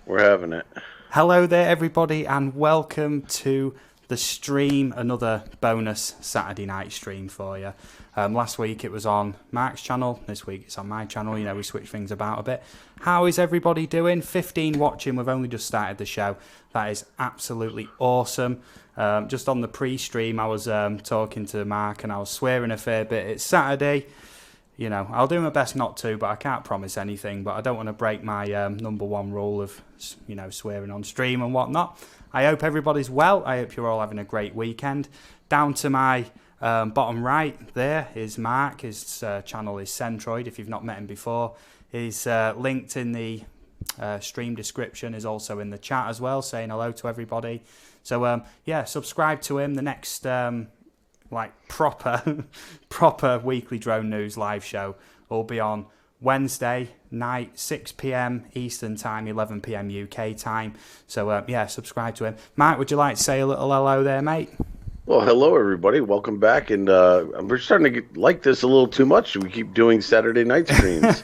We're having it. Hello there, everybody, and welcome to the stream. Another bonus Saturday night stream for you. Last week it was on Mark's channel. This week it's on my channel. We switch things about a bit. How is everybody doing? 15 watching. We've only just started the show. That is absolutely awesome. Just on the pre-stream, I was talking to Mark and I was swearing a fair bit. It's Saturday. I'll do my best not to, but I can't promise anything. But I don't want to break my number one rule of, swearing on stream and whatnot. I hope everybody's well. I hope you're all having a great weekend. Down to my bottom right there is Mark. His channel is Centroid. If you've not met him before, he's linked in the stream description. Is also in the chat as well, saying hello to everybody. So subscribe to him. The next proper weekly drone news live show will be on Wednesday night, 6 p.m. Eastern time, 11 p.m. UK time. So subscribe to him. Mark, would you like to say a little hello there, mate? Well, hello everybody. Welcome back, and we're starting to like this a little too much. We keep doing Saturday night streams.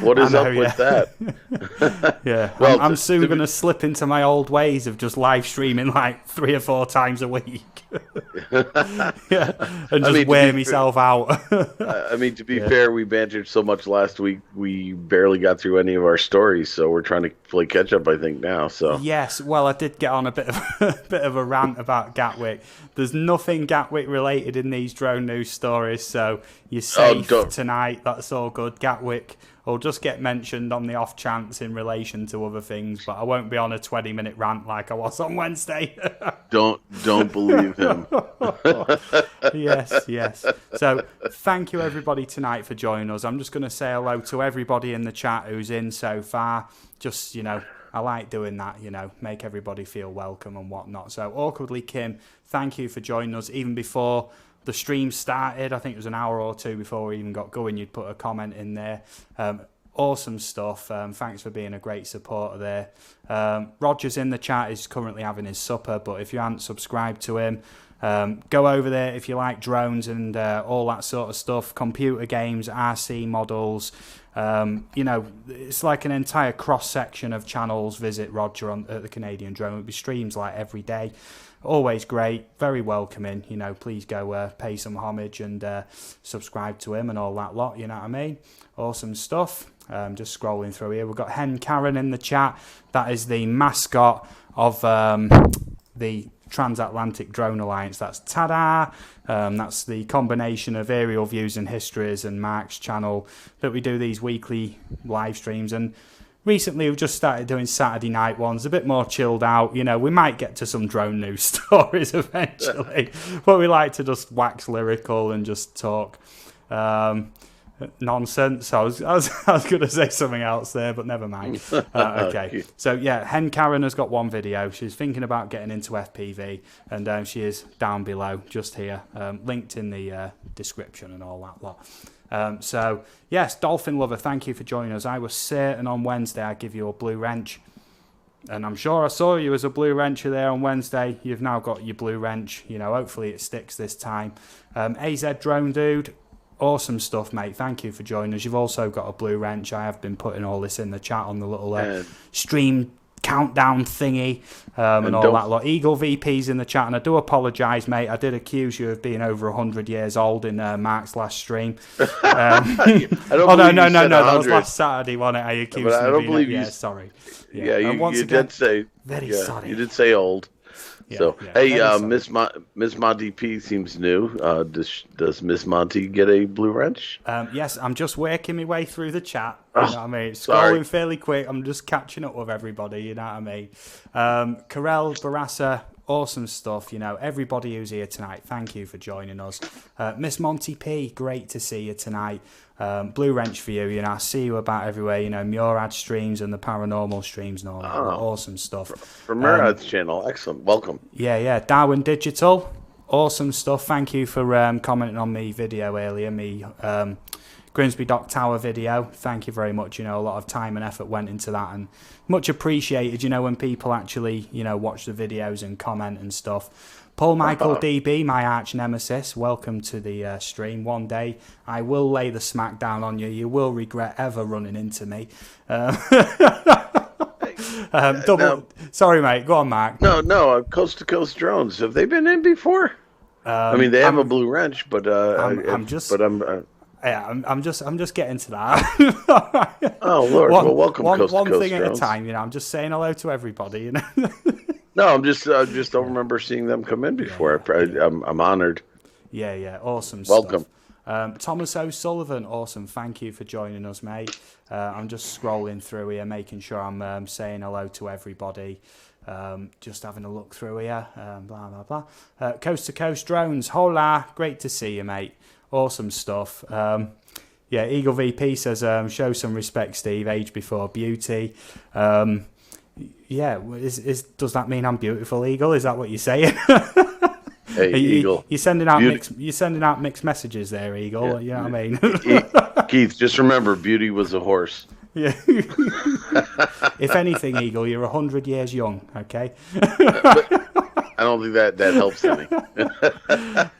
What is up with that? Yeah, well, I'm soon going to slip into my old ways of just live streaming like 3 or 4 times a week. And just wear myself out. To be fair, we bantered so much last week, we barely got through any of our stories, so we're trying to play catch up, I think, now. So yes, well, I did get on a bit of a rant about Gatwick. There's nothing Gatwick related in these drone news stories, so you're safe tonight. That's all good. Gatwick will just get mentioned on the off chance in relation to other things, but I won't be on a 20-minute rant like I was on Wednesday. Don't believe him. Yes. So thank you everybody tonight for joining us. I'm just going to say hello to everybody in the chat who's in so far. Just, I like doing that, make everybody feel welcome and whatnot. So Awkwardly Kim, thank you for joining us. Even before the stream started, I think it was an hour or two before we even got going, you'd put a comment in there. Awesome stuff. Thanks for being a great supporter there. Roger's in the chat, is currently having his supper, but if you haven't subscribed to him, go over there if you like drones and all that sort of stuff, computer games, RC models. It's like an entire cross-section of channels. Visit Roger at the Canadian Drone. It'll be streams like every day. Always great, very welcoming. Please go pay some homage and subscribe to him and all that lot. You know what I mean? Awesome stuff. Just scrolling through here. We've got Hen Karen in the chat. That is the mascot of the Transatlantic Drone Alliance. That's ta-da! That's the combination of aerial views and histories and Mark's channel that we do these weekly live streams. And recently we've just started doing Saturday night ones, a bit more chilled out. We might get to some drone news stories eventually, but we like to just wax lyrical and just talk nonsense. I was going to say something else there, but never mind. Okay. So Hen Karen has got one video. She's thinking about getting into FPV, and she is down below, just here, linked in the description and all that lot. So yes, Dolphin Lover, thank you for joining us. I was certain on Wednesday I'd give you a blue wrench, and I'm sure I saw you as a blue wrencher there on Wednesday. You've now got your blue wrench. Hopefully it sticks this time. AZ Drone Dude, awesome stuff, mate. Thank you for joining us. You've also got a blue wrench. I have been putting all this in the chat on the little stream countdown thingy and all that lot. Eagle VP's in the chat, and I do apologise, mate. I did accuse you of being over 100 years old in Mark's last stream. No, that was last Saturday, wasn't it? I accused you of being you. Sorry. Yeah, you did say very sorry. You did say old. Miss Monty P seems new. Does Miss Monty get a blue wrench? Yes, I'm just working my way through the chat. You know what I mean? Scrolling fairly quick. I'm just catching up with everybody. You know what I mean? Karel Barassa, awesome stuff. Everybody who's here tonight, thank you for joining us. Miss Monty P, great to see you tonight. Blue wrench for you. I see you about everywhere. Murad streams and the paranormal streams and all that. Awesome stuff. From Murad's channel, excellent. Welcome. Yeah. Darwin Digital, awesome stuff. Thank you for commenting on me video earlier. Me Grimsby Dock Tower video. Thank you very much. A lot of time and effort went into that, and much appreciated. When people actually watch the videos and comment and stuff. Paul Michael DB, my arch nemesis, welcome to the stream. One day I will lay the smack down on you. You will regret ever running into me. Now, Sorry, mate. Go on, Mark. no, Coast to Coast Drones. Have they been in before? I mean, they have a blue wrench, but I'm just. but I'm. Yeah, I'm just getting to that. Oh Lord! Well, welcome, Coast to one Coast thing at a Drones. time. I'm just saying hello to everybody. No, I just don't remember seeing them come in before. I'm honored. Yeah, awesome Welcome. stuff. Thomas O'Sullivan, awesome. Thank you for joining us, mate. I'm just scrolling through here, making sure I'm saying hello to everybody. Just having a look through here. Blah, blah, blah. Coast to Coast Drones, hola. Great to see you, mate. Awesome stuff. Yeah, Eagle VP says, show some respect, Steve. Age before beauty. Yeah, does that mean I'm beautiful, Eagle? Is that what you're saying? Hey, Eagle. You're sending out mixed messages there, Eagle. Yeah. You know what I mean? Keith, just remember, beauty was a horse. Yeah. If anything, Eagle, you're 100 years young. Okay. I don't think that helps any.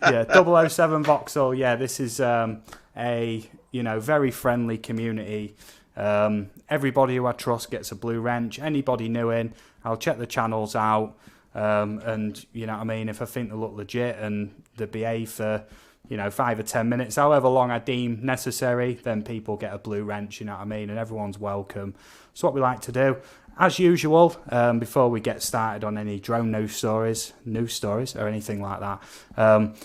Yeah, 007 Vauxhall. Yeah, this is a very friendly community. Everybody who I trust gets a blue wrench. Anybody new in, I'll check the channels out. And you know what I mean, if I think they look legit and they behave for 5 or 10 minutes, however long I deem necessary, then people get a blue wrench, you know what I mean, and everyone's welcome. So what we like to do, as usual, before we get started on any drone news stories or anything like that,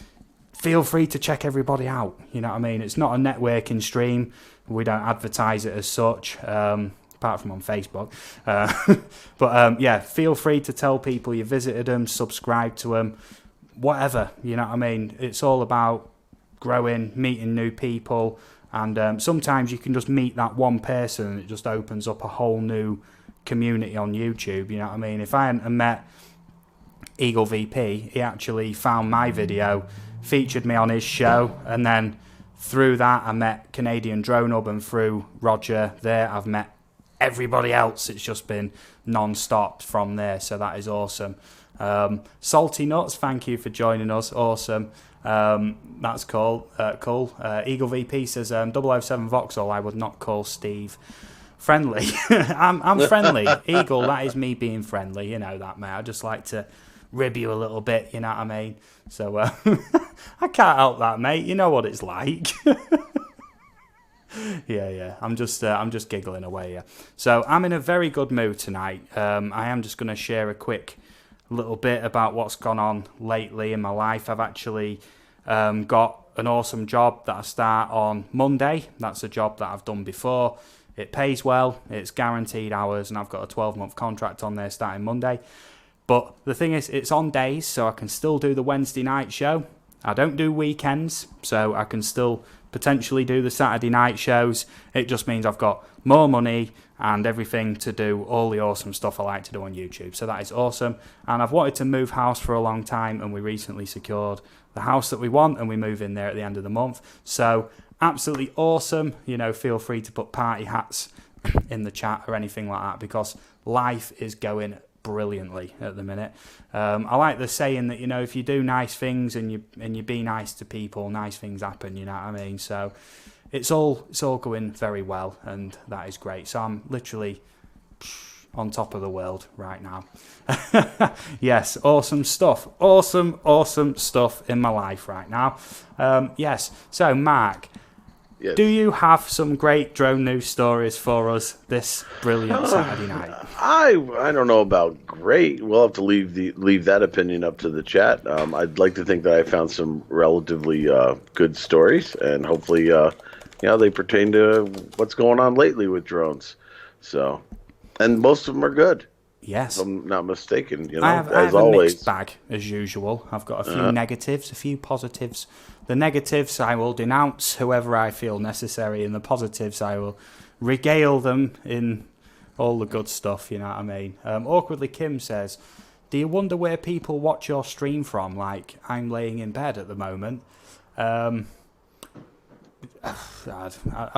feel free to check everybody out, you know what I mean. It's not a networking stream, we don't advertise it as such, apart from on Facebook. But yeah, feel free to tell people you visited them, subscribe to them, whatever, you know what I mean. It's all about growing, meeting new people, and sometimes you can just meet that one person and it just opens up a whole new community on YouTube, you know what I mean. If I hadn't met Eagle VP, he actually found my video, featured me on his show, and then through that I met Canadian Drone Hub, and through Roger there I've met everybody else. It's just been non-stop from there, so that is awesome. Salty Nuts, thank you for joining us. Awesome. That's cool. Eagle VP says 007 Vauxhall, I would not call Steve friendly. I'm friendly. Eagle, that is me being friendly. You know that, mate. I just like to rib you a little bit, you know what I mean? So I can't help that, mate. You know what it's like. Yeah. I'm just giggling away. Yeah. So I'm in a very good mood tonight. I am just going to share a quick little bit about what's gone on lately in my life. I've actually got an awesome job that I start on Monday. That's a job that I've done before. It pays well. It's guaranteed hours, and I've got a 12-month contract on there starting Monday. But the thing is, it's on days, so I can still do the Wednesday night show. I don't do weekends, so I can still potentially do the Saturday night shows. It just means I've got more money and everything to do all the awesome stuff I like to do on YouTube. So that is awesome. And I've wanted to move house for a long time, and we recently secured the house that we want, and we move in there at the end of the month. So absolutely awesome. Feel free to put party hats in the chat or anything like that, because life is going brilliantly at the minute. I like the saying that if you do nice things and you be nice to people, nice things happen, you know what I mean. So it's all going very well, and that is great. So I'm literally on top of the world right now. Yes, awesome stuff in my life right now. Yes, so Mark, yes. Do you have some great drone news stories for us this brilliant Saturday night? I don't know about great. We'll have to leave that opinion up to the chat. I'd like to think that I found some relatively good stories, and hopefully, they pertain to what's going on lately with drones. So, and most of them are good. Yes, if I'm not mistaken. I have always a mixed bag as usual. I've got a few negatives, a few positives. The negatives I will denounce whoever I feel necessary, and the positives I will regale them in all the good stuff, you know what I mean. Awkwardly Kim says, do you wonder where people watch your stream from? Like, I'm laying in bed at the moment. I've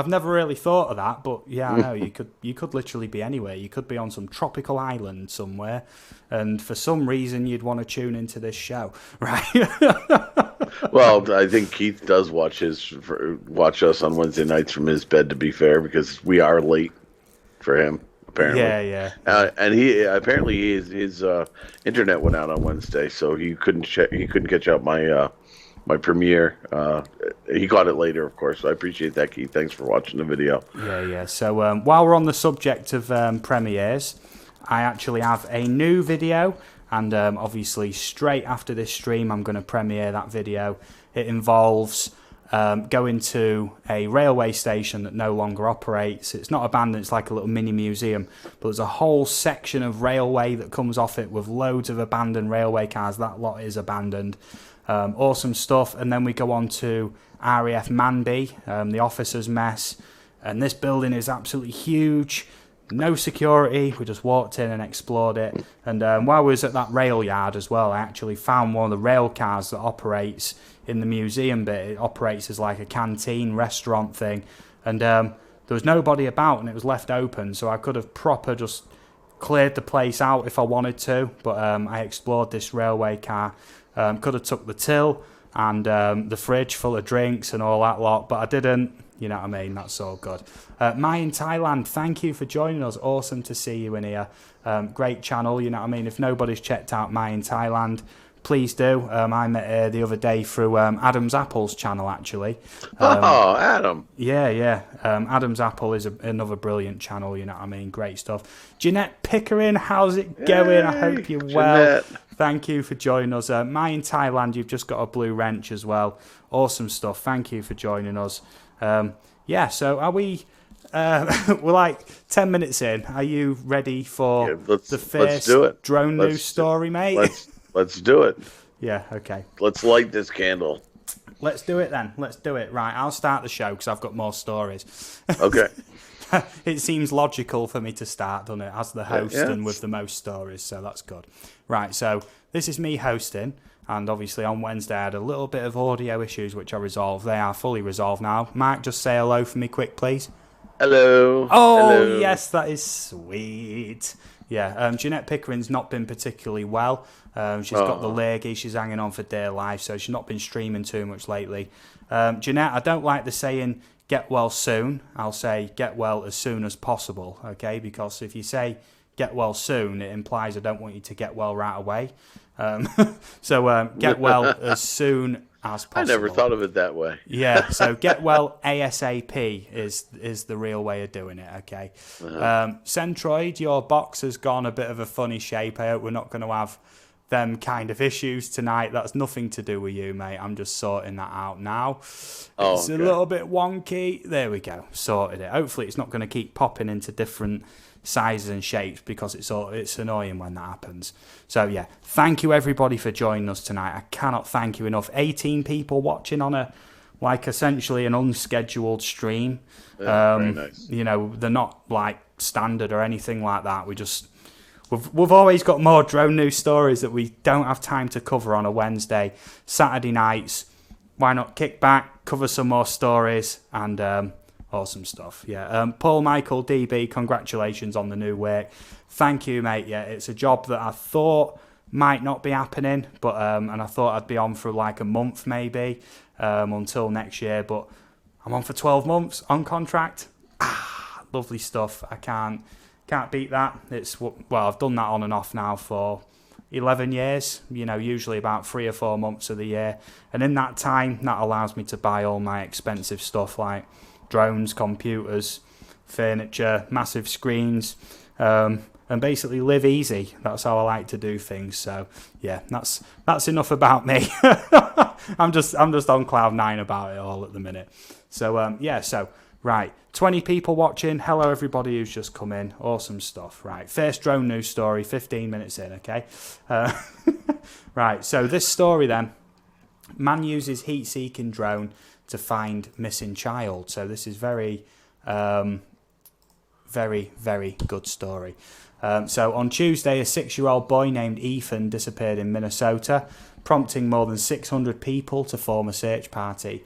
never really thought of that, but yeah, I know you could literally be anywhere. You could be on some tropical island somewhere, and for some reason you'd want to tune into this show, right? Well, I think Keith does watch us on Wednesday nights from his bed, to be fair, because we are late for him. apparently. Yeah, yeah. And he apparently his internet went out on Wednesday, so he couldn't catch up my premiere. He got it later, of course. So I appreciate that, Keith. Thanks for watching the video. Yeah. So while we're on the subject of premieres, I actually have a new video, and obviously straight after this stream, I'm going to premiere that video. It involves going to a railway station that no longer operates. It's not abandoned, it's like a little mini museum, but there's a whole section of railway that comes off it with loads of abandoned railway cars. That lot is abandoned. Awesome stuff. And then we go on to RAF Manby, the officers' mess, and this building is absolutely huge. No security, we just walked in and explored it. And while I was at that rail yard as well, I actually found one of the rail cars that operates in the museum bit. It operates as like a canteen restaurant thing. And there was nobody about and it was left open, so I could have proper just cleared the place out if I wanted to. But I explored this railway car. Could have took the till and the fridge full of drinks and all that lot, but I didn't. You know what I mean? That's all good. Mai in Thailand, thank you for joining us. Awesome to see you in here. Great channel, you know what I mean? If nobody's checked out Mai in Thailand, please do. I met her the other day through Adam's Apple's channel, actually. Oh, Adam. Yeah. Adam's Apple is another brilliant channel, you know what I mean? Great stuff. Jeanette Pickering, how's it going? I hope you're well. Thank you for joining us. Mai in Thailand, you've just got a blue wrench as well. Awesome stuff. Thank you for joining us. So are we... we're like 10 minutes in. Are you ready for the first drone news story, mate? Let's do it. Yeah, okay. Let's light this candle. Let's do it then. Let's do it. Right, I'll start the show because I've got more stories. Okay. It seems logical for me to start, doesn't it, as the host and with the most stories, so that's good. Right, so this is me hosting, and obviously on Wednesday I had a little bit of audio issues which I resolved. They are fully resolved now. Mark, just say hello for me quick, please. Hello. Oh, hello. Yes, that is sweet. Yeah, Jeanette Pickering's not been particularly well. She's got the leggy, she's hanging on for dear life, so she's not been streaming too much lately. Jeanette, I don't like the saying get well soon. I'll say get well as soon as possible, okay? Because if you say get well soon, it implies I don't want you to get well right away. So get well as soon as possible. I never thought of it that way. Yeah, so get well ASAP is the real way of doing it, okay? Centroid, your box has gone a bit of a funny shape. I hope we're not going to have them kind of issues tonight. That's nothing to do with you, mate. I'm just sorting that out now. It's a little bit wonky. There we go. Sorted it. Hopefully it's not going to keep popping into different sizes and shapes because it's annoying when that happens. So yeah, thank you everybody for joining us tonight. I cannot thank you enough. 18 people watching on essentially an unscheduled stream. Very nice. You know, they're not like standard or anything like that. We've always got more drone news stories that we don't have time to cover on a Wednesday. Saturday nights, why not kick back, cover some more stories, and awesome stuff. Yeah, Paul Michael DB, congratulations on the new work. Thank you, mate. Yeah, it's a job that I thought might not be happening, but and I thought I'd be on for like a month maybe until next year, but I'm on for 12 months on contract. Lovely stuff. I can't beat that. I've done that on and off now for 11 years, you know, usually about 3 or 4 months of the year. And in that time, that allows me to buy all my expensive stuff like drones, computers, furniture, massive screens, and basically live easy. That's how I like to do things. So yeah, that's enough about me. I'm just on cloud 9 about it all at the minute. So right, 20 people watching. Hello everybody who's just come in. Awesome stuff. Right, first drone news story, 15 minutes in, okay? Right, so this story then. Man uses heat-seeking drone to find missing child. So this is very, very good story. So on Tuesday, a 6-year-old boy named Ethan disappeared in Minnesota, prompting more than 600 people to form a search party.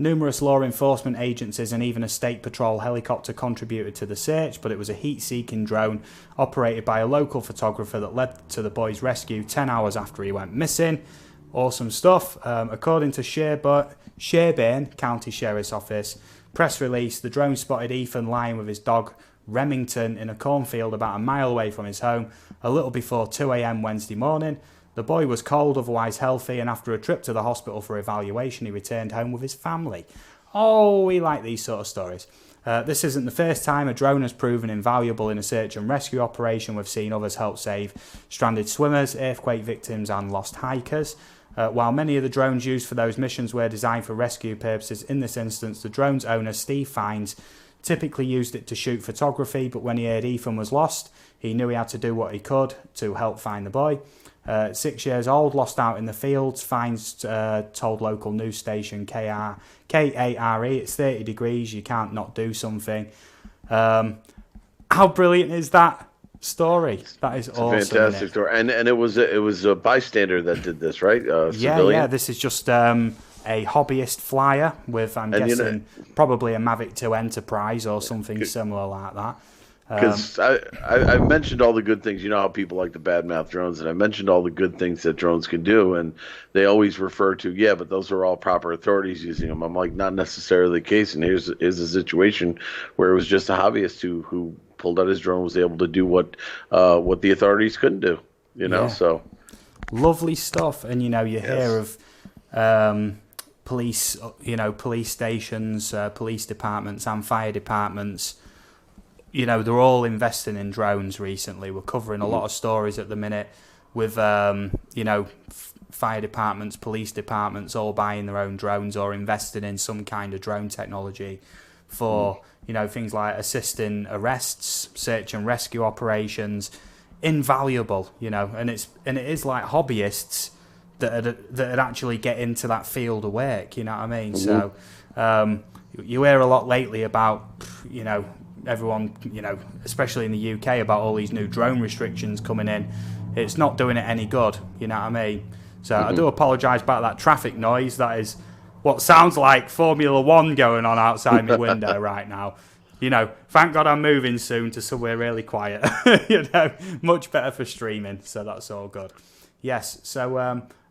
Numerous law enforcement agencies and even a state patrol helicopter contributed to the search, but it was a heat-seeking drone operated by a local photographer that led to the boy's rescue 10 hours after he went missing. Awesome stuff. According to Sherburne County Sheriff's Office press release, the drone spotted Ethan lying with his dog Remington, in a cornfield about a mile away from his home, a little before 2 a.m. Wednesday morning. The boy was cold, otherwise healthy, and after a trip to the hospital for evaluation, he returned home with his family. Oh, we like these sort of stories. This isn't the first time a drone has proven invaluable in a search and rescue operation. We've seen others help save stranded swimmers, earthquake victims, and lost hikers. While many of the drones used for those missions were designed for rescue purposes, in this instance, the drone's owner, Steve Fiennes, typically used it to shoot photography, but when he heard Ethan was lost, he knew he had to do what he could to help find the boy. 6 years old, lost out in the fields. Fiennes told local news station KARE, it's 30 degrees, you can't not do something. How brilliant is that story? That is awesome. It's a fantastic story. And it was a bystander that did this, right? Civilian? Yeah, this is just a hobbyist flyer with, I'm guessing, probably a Mavic 2 Enterprise or something similar like that. Because I've mentioned all the good things. You know how people like to badmouth drones, and I mentioned all the good things that drones can do, and they always refer to, but those are all proper authorities using them. I'm like, not necessarily the case, and here's a situation where it was just a hobbyist who pulled out his drone, was able to do what the authorities couldn't do, so. Lovely stuff, and, you hear of police, police stations, police departments and fire departments. They're all investing in drones recently. We're covering a lot of stories at the minute with, fire departments, police departments all buying their own drones or investing in some kind of drone technology for, things like assisting arrests, search and rescue operations. Invaluable, and it is like hobbyists that actually get into that field of work, you know what I mean? So you hear a lot lately about, everyone, especially in the UK, about all these new drone restrictions coming in. It's not doing it any good, you know what I mean? So I do apologise about that traffic noise. That is what sounds like Formula One going on outside my window right now. Thank God I'm moving soon to somewhere really quiet. Much better for streaming, so that's all good. Yes, so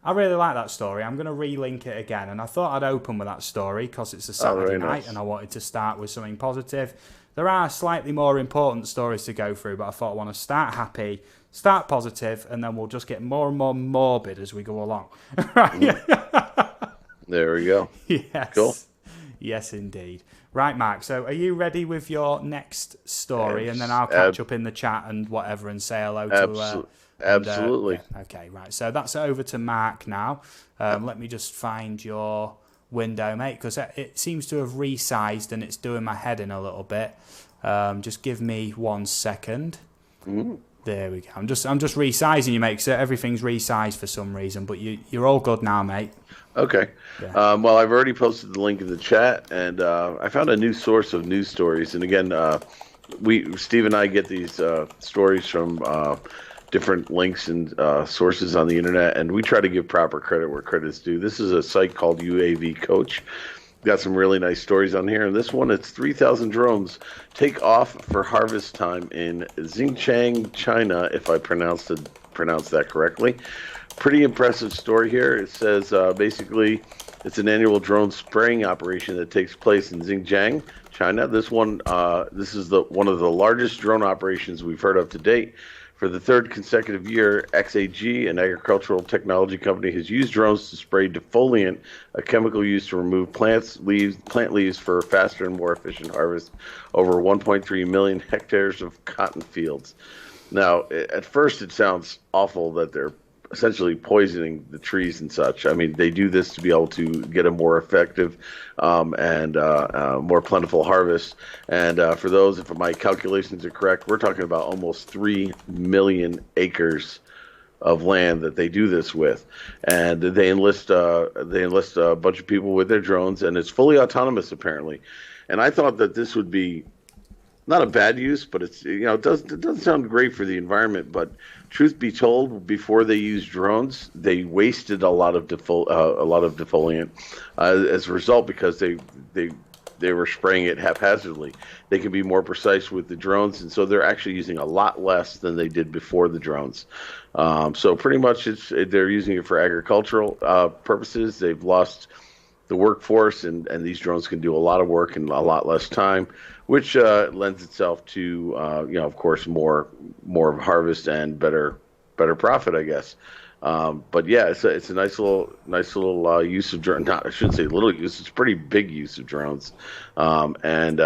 I really like that story. I'm going to relink it again, and I thought I'd open with that story because it's a Saturday night, and I wanted to start with something positive. There are slightly more important stories to go through, but I thought I want to start happy, start positive, and then we'll just get more and more morbid as we go along. Right? There we go. Yes. Cool. Yes, indeed. Right, Mark, so are you ready with your next story? And then I'll catch up in the chat and whatever and say hello to... Absolutely. Okay, right. So that's over to Mark now. Let me just find your window, mate, because it seems to have resized and it's doing my head in a little bit. Just give me 1 second. There we go. I'm just resizing you, mate, because everything's resized for some reason. But you're all good now, mate. Okay. Yeah. Well, I've already posted the link in the chat, and I found a new source of news stories. And again, Steve and I get these stories from different links and sources on the internet, and we try to give proper credit where credit's due. This is a site called UAV Coach. Got some really nice stories on here, and this one, it's 3,000 drones take off for harvest time in Xinjiang, China, if I pronounced that correctly. Pretty impressive story here. It says basically it's an annual drone spraying operation that takes place in Xinjiang, China. This is one of the largest drone operations we've heard of to date. For the third consecutive year, XAG, an agricultural technology company, has used drones to spray defoliant, a chemical used to remove plant leaves for faster and more efficient harvest over 1.3 million hectares of cotton fields. Now, at first it sounds awful that they're essentially poisoning the trees and such. I mean, they do this to be able to get a more effective and more plentiful harvest. And for those, if my calculations are correct, we're talking about almost 3 million acres of land that they do this with. And they enlist a bunch of people with their drones, and it's fully autonomous apparently. And I thought that this would be not a bad use, but it's it doesn't sound great for the environment. But truth be told, before they used drones, they wasted a lot of defoliant as a result, because they were spraying it haphazardly. They can be more precise with the drones, and so they're actually using a lot less than they did before the drones. So pretty much they're using it for agricultural purposes. They've lost the workforce, and these drones can do a lot of work in a lot less time, which lends itself to of course more of harvest and better profit, I guess. But yeah, it's a nice little use of drone. Not, I shouldn't say little use. It's pretty big use of drones, and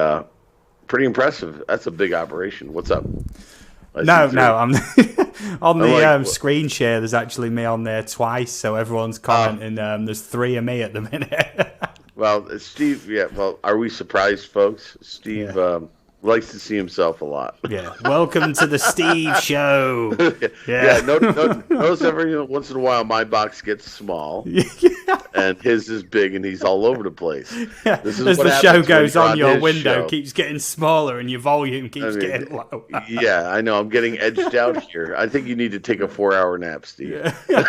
pretty impressive. That's a big operation. What's up? I see No, three. I'm on I'm the like, screen share. There's actually me on there twice, so everyone's commenting. There's 3 of me at the minute. well, Steve. Yeah. Well, are we surprised, folks? Yeah. Steve likes to see himself a lot. Yeah. Welcome to the Steve Show. Yeah. Yeah. Notice every once in a while my box gets small and his is big and he's all over the place. Yeah. This is As what the show happens when goes you're on, your his window show. keeps getting smaller and your volume I keeps mean, getting low. yeah, I know. I'm getting edged out here. I think you need to take a 4-hour nap, Steve. Yeah.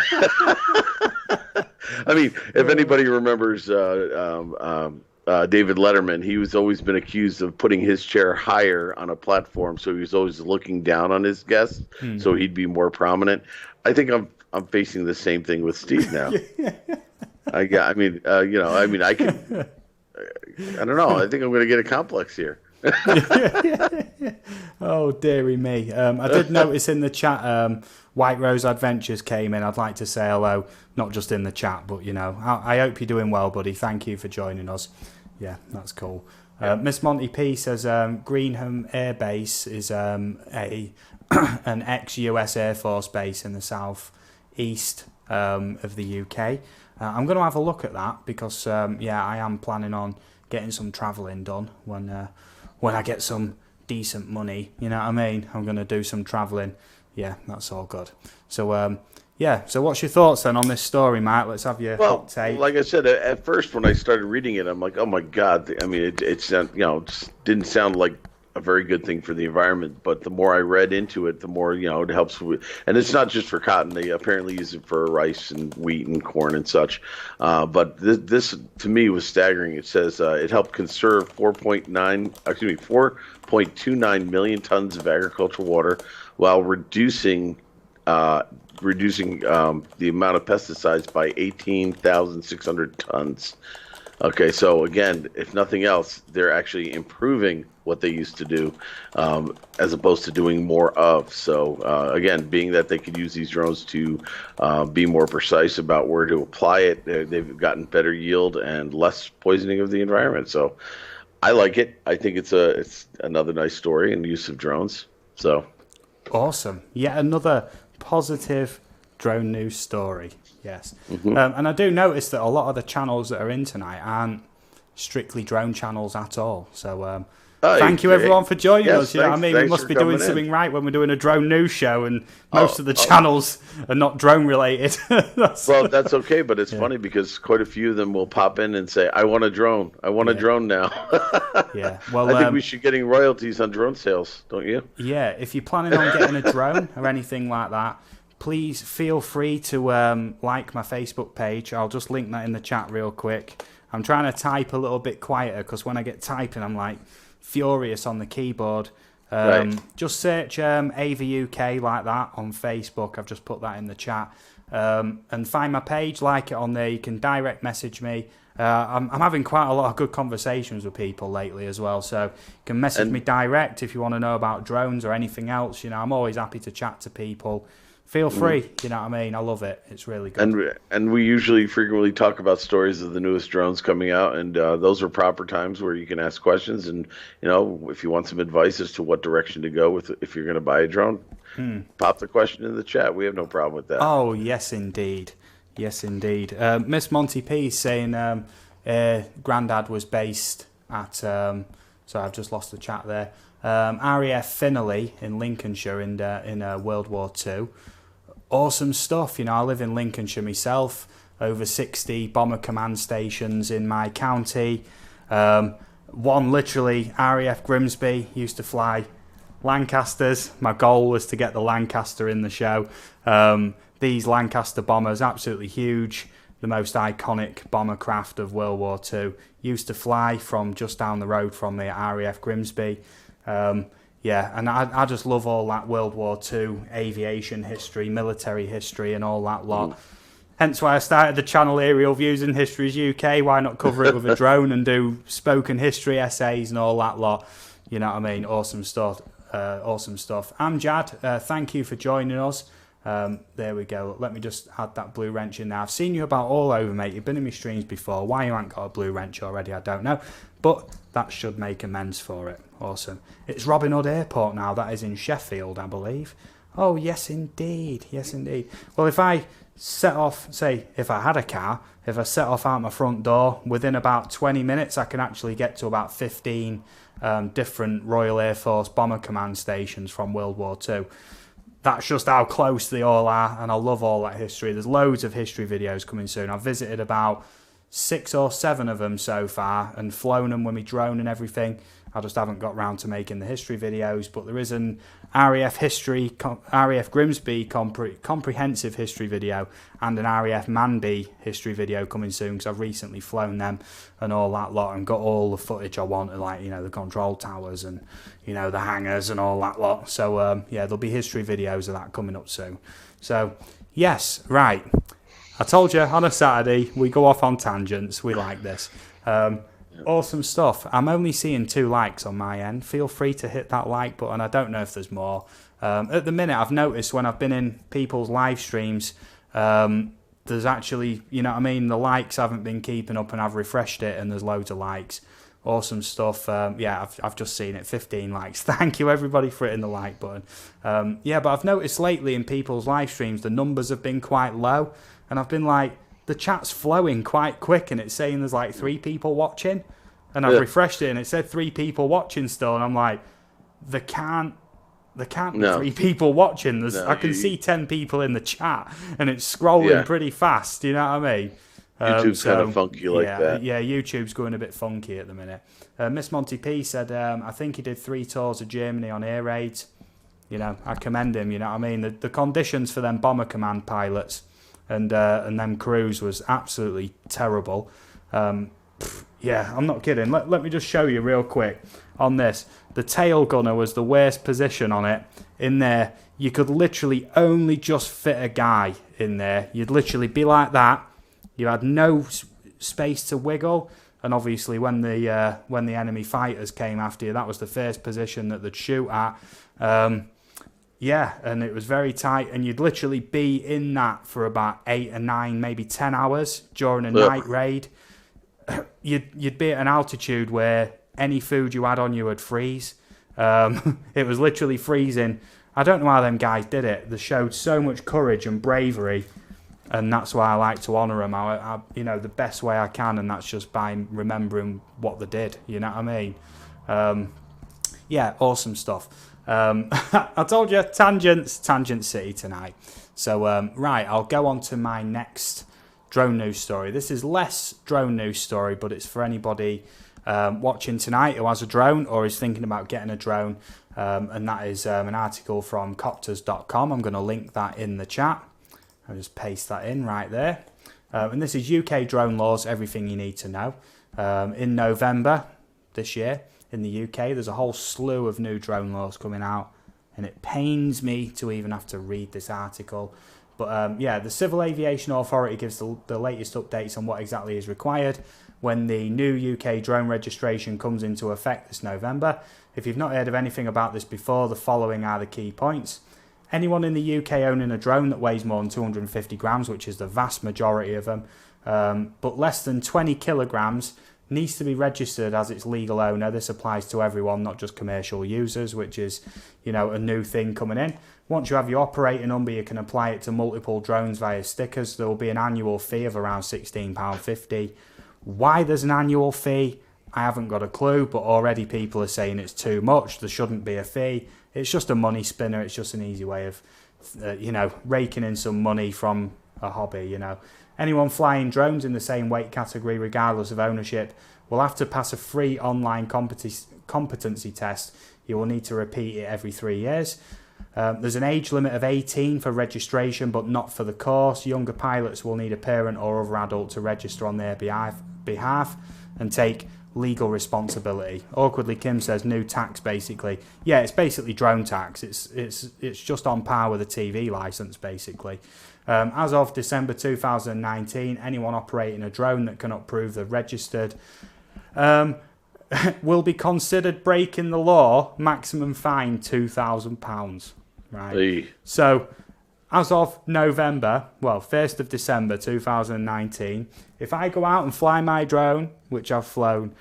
I mean, if anybody remembers David Letterman, he was always been accused of putting his chair higher on a platform, so he was always looking down on his guests, so he'd be more prominent. I think I'm facing the same thing with Steve now. I can. I don't know. I think I'm going to get a complex here. Oh, dearie me. I did notice in the chat, White Rose Adventures came in. I'd like to say hello, not just in the chat, but, I hope you're doing well, buddy. Thank you for joining us. Yeah, that's cool. Miss Monty P says Greenham Air Base is an ex-US Air Force base in the south east of the UK. I'm going to have a look at that because, I am planning on getting some travelling done when I get some decent money. You know what I mean? I'm going to do some travelling. Yeah, that's all good. So, so what's your thoughts then on this story, Mike? Let's have your hot take. Like I said, at first when I started reading it, I'm like, oh my God. I mean, it just didn't sound like a very good thing for the environment. But the more I read into it, the more, it helps with, and it's not just for cotton. They apparently use it for rice and wheat and corn and such. But this to me was staggering. It says it helped conserve 4.29 million tons of agricultural water while reducing the amount of pesticides by 18,600 tons. Okay, so again, if nothing else, they're actually improving what they used to do, as opposed to doing more of. So again, being that they could use these drones to be more precise about where to apply it, they've gotten better yield and less poisoning of the environment. So I like it. I think it's another nice story in the use of drones. So awesome. Yet another positive drone news story. Yes. And I do notice that a lot of the channels that are in tonight aren't strictly drone channels at all. So thank you everyone for joining us. You know what I mean? We must be doing something right when we're doing a drone news show and most of the channels are not drone related. Well, that's okay, but it's funny because quite a few of them will pop in and say, I want a drone. I want a drone now. Yeah. Well, I think we should getting royalties on drone sales, don't you? Yeah. If you're planning on getting a drone or anything like that, please feel free to like my Facebook page. I'll just link that in the chat real quick. I'm trying to type a little bit quieter because when I get typing, I'm like furious on the keyboard. Right. Just search AVUK like that on Facebook. I've just put that in the chat. And find my page, like it on there. You can direct message me. I'm having quite a lot of good conversations with people lately as well. So you can message me direct if you want to know about drones or anything else. I'm always happy to chat to people. Feel free, you know what I mean? I love it. It's really good. And we usually frequently talk about stories of the newest drones coming out, and those are proper times where you can ask questions. And if you want some advice as to what direction to go with, if you're going to buy a drone, pop the question in the chat. We have no problem with that. Oh yes, indeed, yes, indeed. Miss Monty P is saying Grandad was based at. So I've just lost the chat there. RAF Finley in Lincolnshire in World War II. Awesome stuff. I live in Lincolnshire myself. Over 60 bomber command stations in my county. One literally, RAF Grimsby used to fly Lancasters. My goal was to get the Lancaster in the show. These Lancaster bombers, absolutely huge. The most iconic bomber craft of World War II. Used to fly from just down the road from me at RAF Grimsby. And I just love all that World War II aviation history, military history and all that lot. Hence why I started the channel Aerial Views in History's UK. Why not cover it with a drone and do spoken history essays and all that lot? You know what I mean? Awesome stuff. Awesome stuff. Amjad, thank you for joining us. There we go. Let me just add that blue wrench in there. I've seen you about all over, mate. You've been in my streams before. Why you haven't got a blue wrench already, I don't know. But that should make amends for it. Awesome. It's Robin Hood Airport now. That is in Sheffield, I believe. Oh, yes, indeed. Yes, indeed. Well, if I set off, say, if I had a car, if I set off out my front door, within about 20 minutes, I can actually get to about 15 different Royal Air Force Bomber Command stations from World War II. That's just how close they all are, and I love all that history. There's loads of history videos coming soon. I've visited about 6 or 7 of them so far and flown them with my drone and everything. I just haven't got round to making the history videos, but there is an RAF Grimsby comprehensive history video and an RAF Manby history video coming soon, because I've recently flown them and all that lot and got all the footage I want, like, you know, the control towers and, you know, the hangars and all that lot. So yeah, there'll be history videos of that coming up soon. So yes, right, I told you on a Saturday we go off on tangents. We like this. Awesome stuff. I'm only seeing 2 likes on my end. Feel free to hit that like button. I don't know if there's more. At the minute, I've noticed when I've been in people's live streams, there's actually, you know what I mean, the likes haven't been keeping up, and I've refreshed it and there's loads of likes. Awesome stuff. Yeah, I've just seen it. 15 likes. Thank you, everybody, for hitting the like button. Yeah, but I've noticed lately in people's live streams, the numbers have been quite low, and I've been like, the chat's flowing quite quick, and it's saying there's like 3 people watching, and I've refreshed it and it said 3 people watching still, and I'm like, there can't be 3 people watching. I can see 10 people in the chat, and it's scrolling pretty fast. You know what I mean? YouTube's kind of funky like that. Yeah, YouTube's going a bit funky at the minute. Miss Monty P said, I think he did 3 tours of Germany on air raids. You know, I commend him. You know what I mean? The conditions for them Bomber Command pilots and them crews was absolutely terrible. Yeah, I'm not kidding. Let me just show you real quick on this. The tail gunner was the worst position on it. In there, you could literally only just fit a guy in there. You'd literally be like that. You had no space to wiggle. And obviously, when the enemy fighters came after you, that was the first position that they'd shoot at. Yeah, and it was very tight, and you'd literally be in that for about 8 or 9, maybe 10 hours during a night raid. You'd be at an altitude where any food you had on you would freeze. It was literally freezing. I don't know how them guys did it. They showed so much courage and bravery, and that's why I like to honour them. I you know, the best way I can, and that's just by remembering what they did. You know what I mean? Yeah, awesome stuff. I told you, Tangent City tonight. So, right, I'll go on to my next drone news story. This is less drone news story, but it's for anybody watching tonight who has a drone or is thinking about getting a drone. And that is an article from copters.com. I'm going to link that in the chat. I'll just paste that in right there. And this is UK drone laws, everything you need to know. In November this year, in the UK, there's a whole slew of new drone laws coming out, and it pains me to even have to read this article. But yeah, the Civil Aviation Authority gives the latest updates on what exactly is required when the new UK drone registration comes into effect this November. If you've not heard of anything about this before, the following are the key points. Anyone in the UK owning a drone that weighs more than 250 grams, which is the vast majority of them, but less than 20 kilograms, needs to be registered as its legal owner. This applies to everyone, not just commercial users, which is, you know, a new thing coming in. Once you have your operating number, you can apply it to multiple drones via stickers. There will be an annual fee of around £16.50. Why there's an annual fee, I haven't got a clue, but already people are saying it's too much. There shouldn't be a fee. It's just a money spinner. It's just an easy way of, you know, raking in some money from a hobby, you know. Anyone flying drones in the same weight category, regardless of ownership, will have to pass a free online competency test. You will need to repeat it every 3 years. There's an age limit of 18 for registration, but not for the course. Younger pilots will need a parent or other adult to register on their behalf and take legal responsibility. Awkwardly Kim says new tax basically. Yeah, it's basically drone tax. It's just on par with a TV license basically. As of December 2019, anyone operating a drone that cannot prove they're registered will be considered breaking the law. Maximum fine £2,000. Right. Hey. So, as of November, 1st of December 2019, if I go out and fly my drone, which I've flown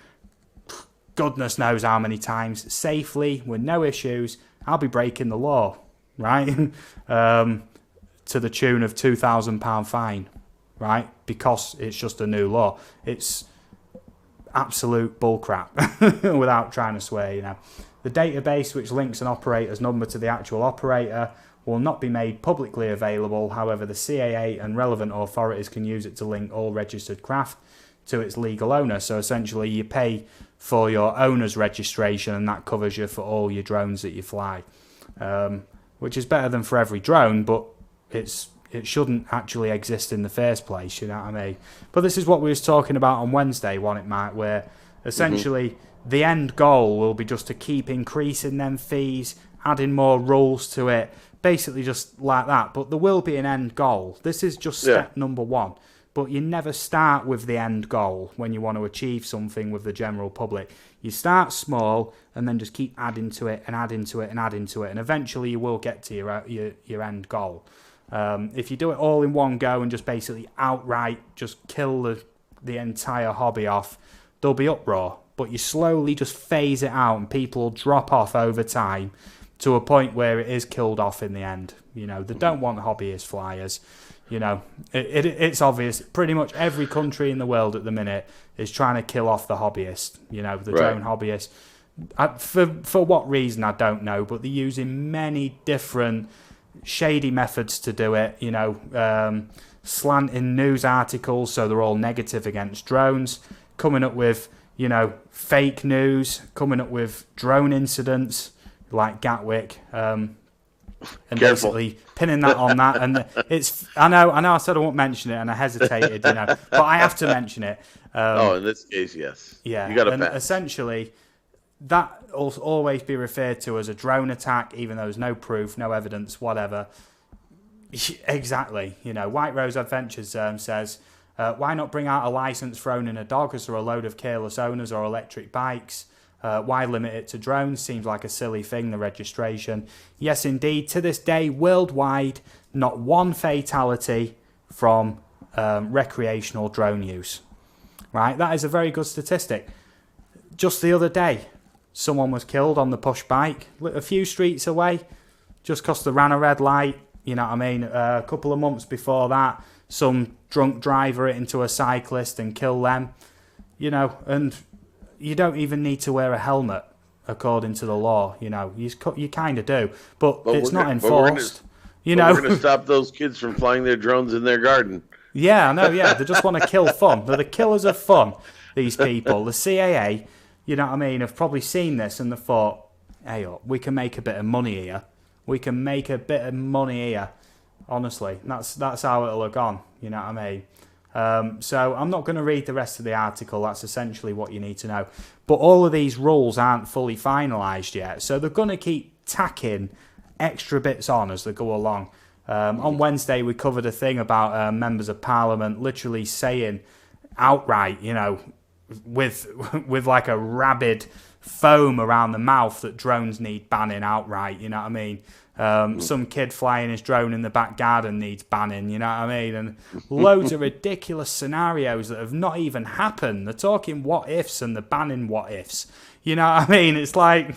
goodness knows how many times, safely, with no issues, I'll be breaking the law, right? To the tune of £2,000 fine, right? Because it's just a new law. It's absolute bullcrap, without trying to swear, The database which links an operator's number to the actual operator will not be made publicly available. However, the CAA and relevant authorities can use it to link all registered craft to its legal owner. So essentially you pay for your owner's registration and that covers you for all your drones that you fly, which is better than for every drone, but it shouldn't actually exist in the first place, you know what I mean? But this is what we was talking about on Wednesday, wasn't it, Mike, where essentially the end goal will be just to keep increasing them fees, adding more rules to it, basically just like that. But there will be an end goal. This is just step number one. But you never start with the end goal when you want to achieve something with the general public. You start small and then just keep adding to it and adding to it and adding to it. And eventually you will get to your end goal. If you do it all in one go and just basically outright just kill the entire hobby off, there'll be uproar. But you slowly just phase it out and people will drop off over time to a point where it is killed off in the end. They don't want hobbyist flyers. It's obvious. Pretty much every country in the world at the minute is trying to kill off the hobbyist, the drone hobbyist. For what reason, I don't know, but they're using many different shady methods to do it, slanting news articles so they're all negative against drones, coming up with, fake news, coming up with drone incidents like Gatwick, and Careful. basically pinning that on that. And I know I said I won't mention it and I hesitated, but I have to mention it. In this case, yes. Yeah, You got to and pass. essentially that will always be referred to as a drone attack, even though there's no proof, no evidence, whatever. Exactly. White Rose Adventures says, why not bring out a license for owning a dog as there are a load of careless owners or electric bikes? Why limit it to drones? Seems like a silly thing, the registration. Yes, indeed. To this day, worldwide, not one fatality from recreational drone use. Right? That is a very good statistic. Just the other day, someone was killed on the push bike a few streets away just because they ran a red light. You know what I mean? A couple of months before that, some drunk driver hit into a cyclist and killed them. And you don't even need to wear a helmet according to the law. You kind of do, but it's not enforced. We're going to stop those kids from flying their drones in their garden. Yeah, I know. Yeah, they just want to kill fun. They're the killers of fun. These people, the CAA, have probably seen this and they thought, "Hey, we can make a bit of money here. We can make a bit of money here." Honestly, that's how it'll have gone. You know what I mean? So I'm not going to read the rest of the article. That's essentially what you need to know. But all of these rules aren't fully finalised yet. So they're going to keep tacking extra bits on as they go along. On Wednesday, we covered a thing about members of Parliament literally saying outright, with like a rabid foam around the mouth that drones need banning outright. You know what I mean? Some kid flying his drone in the back garden needs banning, you know what I mean? And loads of ridiculous scenarios that have not even happened. They're talking what ifs and they're banning what ifs. You know what I mean? It's like,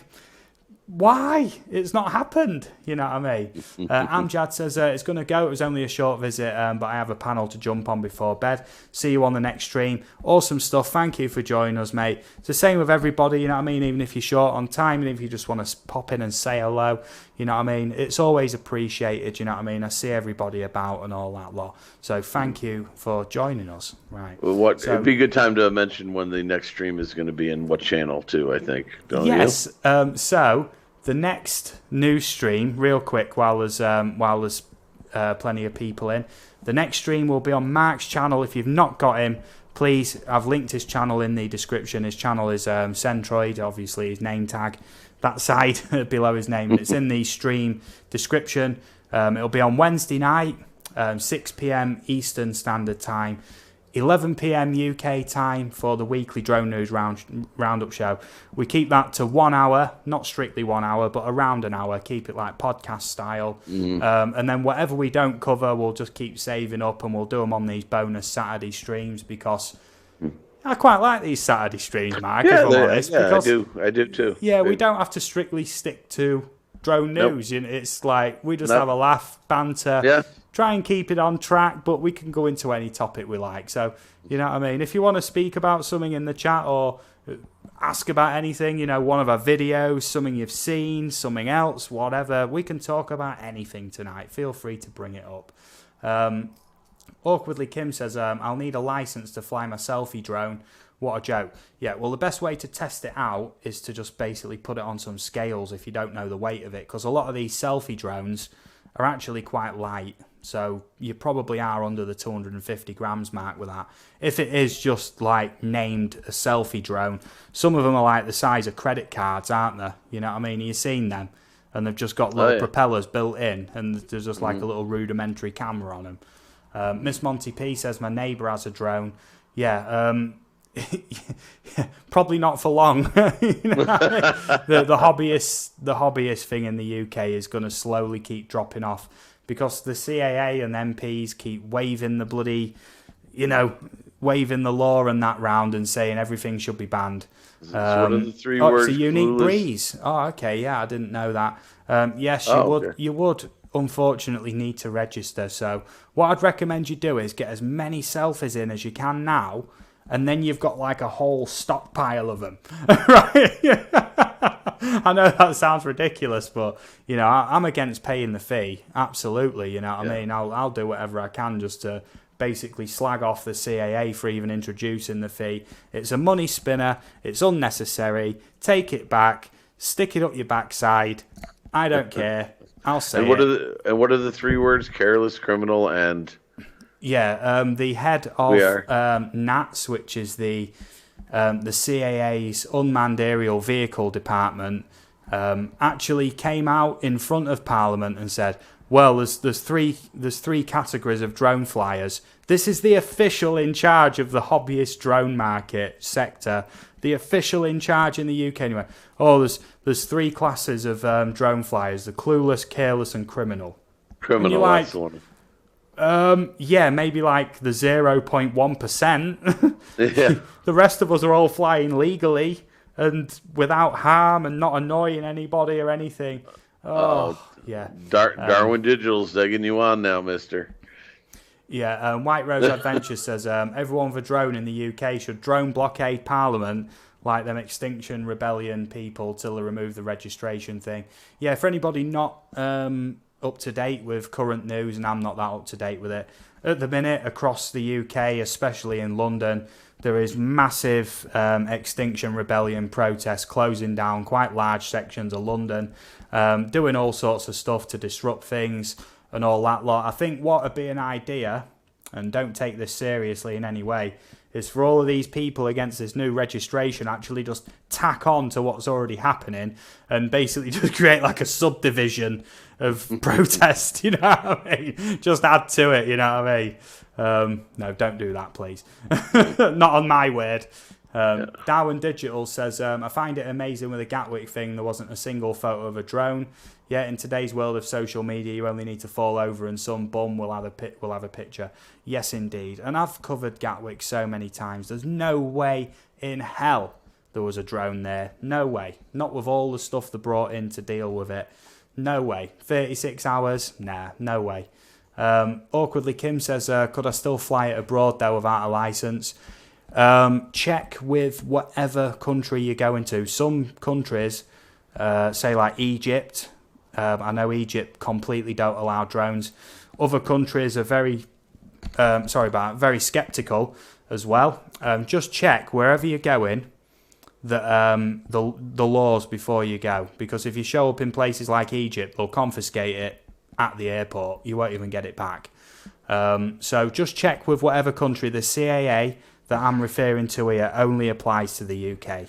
why? It's not happened. You know what I mean? Amjad says it's going to go. It was only a short visit, but I have a panel to jump on before bed. See you on the next stream. Awesome stuff. Thank you for joining us, mate. It's the same with everybody, you know what I mean? Even if you're short on time, and if you just want to pop in and say hello, you know what I mean? It's always appreciated, you know what I mean? I see everybody about and all that lot. So thank you for joining us. Right. Well, it'd be a good time to mention when the next stream is going to be and what channel too, I think. Don't yes. So the next news stream, real quick, while there's plenty of people in, the next stream will be on Mark's channel. If you've not got him, please, I've linked his channel in the description. His channel is Centroid, obviously his name tag, that side below his name. And it's in the stream description. It'll be on Wednesday night, 6 p.m. Eastern Standard Time, 11 p.m. UK time for the weekly Drone News Roundup show. We keep that to 1 hour, not strictly 1 hour, but around an hour. Keep it like podcast style. And then whatever we don't cover, we'll just keep saving up, and we'll do them on these bonus Saturday streams, because I quite like these Saturday streams, Mike, if I'm honest. Yeah, because, I do too. Yeah, we don't have to strictly stick to drone news. Nope. It's like we just have a laugh, banter, try and keep it on track, but we can go into any topic we like. So, you know what I mean? If you want to speak about something in the chat or ask about anything, you know, one of our videos, something you've seen, something else, whatever, we can talk about anything tonight. Feel free to bring it up. Awkwardly Kim says, I'll need a license to fly my selfie drone. What a joke. Yeah, well, the best way to test it out is to just basically put it on some scales if you don't know the weight of it, because a lot of these selfie drones are actually quite light. So you probably are under the 250 grams mark with that. If it is just like named a selfie drone, some of them are like the size of credit cards, aren't they? You know what I mean? You've seen them, and they've just got little propellers built in, and there's just like a little rudimentary camera on them. Miss Monty P says, my neighbour has a drone. Yeah, probably not for long. You know what I mean? The hobbyist thing in the UK is going to slowly keep dropping off, because the CAA and MPs keep waving the bloody, you know, waving the law and that round and saying everything should be banned. What are the three words? It's a unique breeze. Oh, okay, yeah, I didn't know that. Yes, you would unfortunately need to register. So what I'd recommend you do is get as many selfies in as you can now, and then you've got like a whole stockpile of them. Right? I know that sounds ridiculous, but you know, I'm against paying the fee. Absolutely, you know what I mean? I'll do whatever I can just to basically slag off the CAA for even introducing the fee. It's a money spinner. It's unnecessary. Take it back. Stick it up your backside. I don't care. I'll say and what are the three words? Careless, criminal, and... Yeah, the head of NATS, which is the CAA's Unmanned Aerial Vehicle Department, actually came out in front of Parliament and said, well, there's three categories of drone flyers. This is the official in charge of the hobbyist drone market sector. The official in charge in the UK anyway. Oh, there's three classes of drone flyers: the clueless, careless, and criminal. Criminal, like, that's the one. Yeah, maybe like the 0.1%. Yeah. The rest of us are all flying legally and without harm and not annoying anybody or anything. Yeah. Darwin Digital's egging you on now, mister. Yeah, White Rose Adventure says, everyone with a drone in the UK should drone blockade Parliament like them Extinction Rebellion people till they remove the registration thing. Yeah, for anybody not... up to date with current news, and I'm not that up to date with it at the minute, across the UK, especially in London, there is massive Extinction Rebellion protests closing down quite large sections of London, doing all sorts of stuff to disrupt things and all that lot. I think what would be an idea, and don't take this seriously in any way, is for all of these people against this new registration actually just tack on to what's already happening and basically just create like a subdivision of protest, you know what I mean? Just add to it, you know what I mean? No, don't do that, please. Not on my word. Darwin Digital says, I find it amazing with the Gatwick thing, there wasn't a single photo of a drone. Yet in today's world of social media, you only need to fall over and some bum will have a picture. Yes, indeed. And I've covered Gatwick so many times. There's no way in hell there was a drone there. No way. Not with all the stuff they brought in to deal with it. No way. 36 hours? Nah, no way. Awkwardly Kim says, could I still fly it abroad though without a license? Check with whatever country you're going to. Some countries, say like Egypt, I know Egypt completely don't allow drones. Other countries are very sceptical as well. Just check wherever you're going that the laws before you go, because if you show up in places like Egypt, they'll confiscate it at the airport. You won't even get it back. So just check with whatever country the CAA, that I'm referring to here only applies to the UK,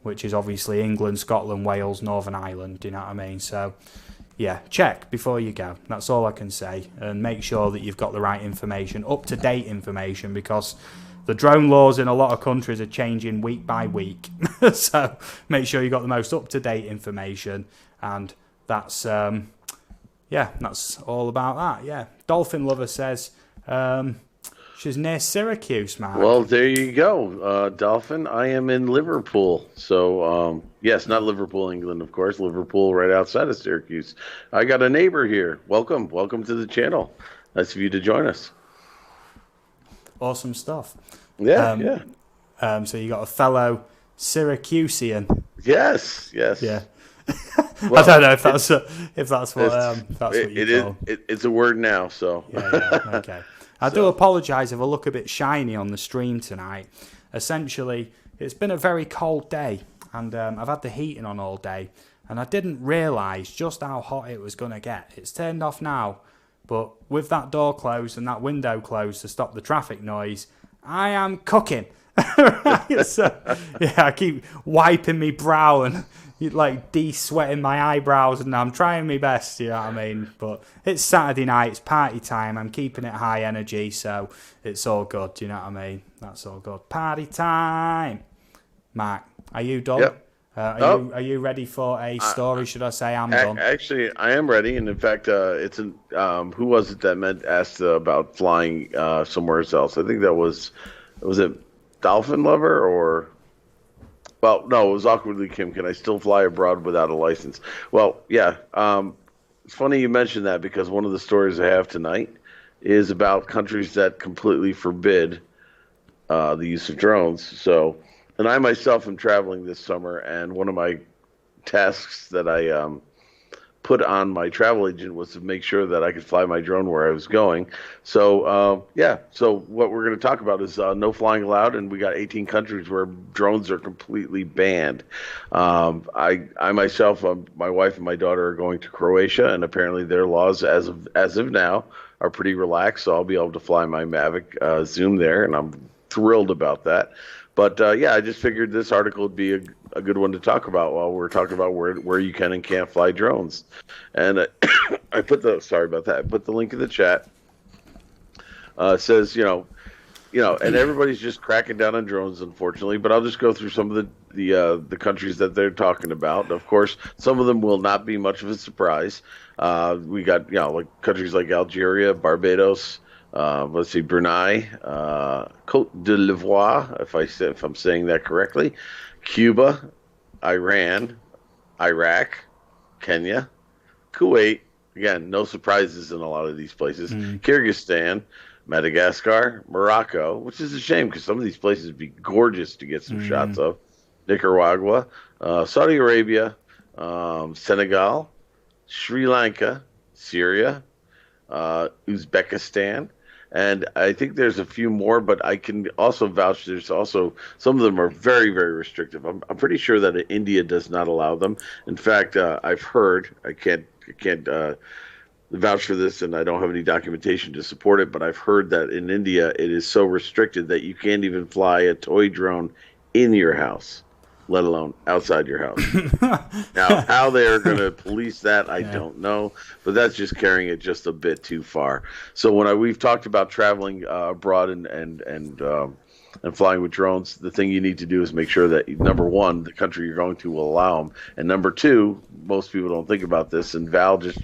which is obviously England, Scotland, Wales, Northern Ireland. Do you know what I mean? So, yeah, check before you go. That's all I can say. And make sure that you've got the right information, up-to-date information, because the drone laws in a lot of countries are changing week by week. So make sure you've got the most up-to-date information. And that's, that's all about that. Yeah. Dolphin Lover says she's near Syracuse, Mark. Well, there you go, Dolphin. I am in Liverpool. So, yes, not Liverpool, England, of course. Liverpool, right outside of Syracuse. I got a neighbor here. Welcome to the channel. Nice of you to join us. Awesome stuff. Yeah, So you got a fellow Syracusean. Yes. Yeah. Well, I don't know if that's what you call. It's a word now. So. Yeah. Okay. I do apologise if I look a bit shiny on the stream tonight. Essentially, it's been a very cold day, and I've had the heating on all day, and I didn't realise just how hot it was going to get. It's turned off now, but with that door closed and that window closed to stop the traffic noise, I am cooking. So, yeah, I keep wiping my brow and like de-sweating my eyebrows, and I'm trying my best, you know what I mean? But it's Saturday night, it's party time, I'm keeping it high energy, so it's all good, you know what I mean? That's all good. Party time! Mark, are you done? Yep. Are you ready for a story? Should I say I'm done? Actually, I am ready, and in fact, it's who was it that asked about flying somewhere else? I think that was it Dolphin Lover or? Well, no, it was Awkwardly Kim. Can I still fly abroad without a license? Well, yeah. It's funny you mentioned that, because one of the stories I have tonight is about countries that completely forbid the use of drones. So, and I myself am traveling this summer, and one of my tasks that I put on my travel agent was to make sure that I could fly my drone where I was going. So, So what we're going to talk about is no flying allowed, and we got 18 countries where drones are completely banned. I myself, my wife and my daughter are going to Croatia, and apparently their laws as of now are pretty relaxed. So I'll be able to fly my Mavic Zoom there, and I'm thrilled about that. But I just figured this article would be a good one to talk about while we're talking about where you can and can't fly drones. And I put the link in the chat. It says, and everybody's just cracking down on drones, unfortunately. But I'll just go through some of the countries that they're talking about. Of course, some of them will not be much of a surprise. We got like countries like Algeria, Barbados. Let's see, Brunei, Côte d'Ivoire, if I'm saying that correctly, Cuba, Iran, Iraq, Kenya, Kuwait. Again, no surprises in a lot of these places. Kyrgyzstan, Madagascar, Morocco, which is a shame because some of these places would be gorgeous to get some shots of. Nicaragua, Saudi Arabia, Senegal, Sri Lanka, Syria, Uzbekistan. And I think there's a few more, but I can also vouch. There's also some of them are very, very restrictive. I'm pretty sure that India does not allow them. In fact, I've heard. I can't vouch for this, and I don't have any documentation to support it. But I've heard that in India it is so restricted that you can't even fly a toy drone in your house, let alone outside your house. Now, how they are going to police that, I don't know, but that's just carrying it just a bit too far. So when we've talked about traveling abroad and flying with drones, the thing you need to do is make sure that, number one, the country you're going to will allow them, and number two, most people don't think about this, and Val just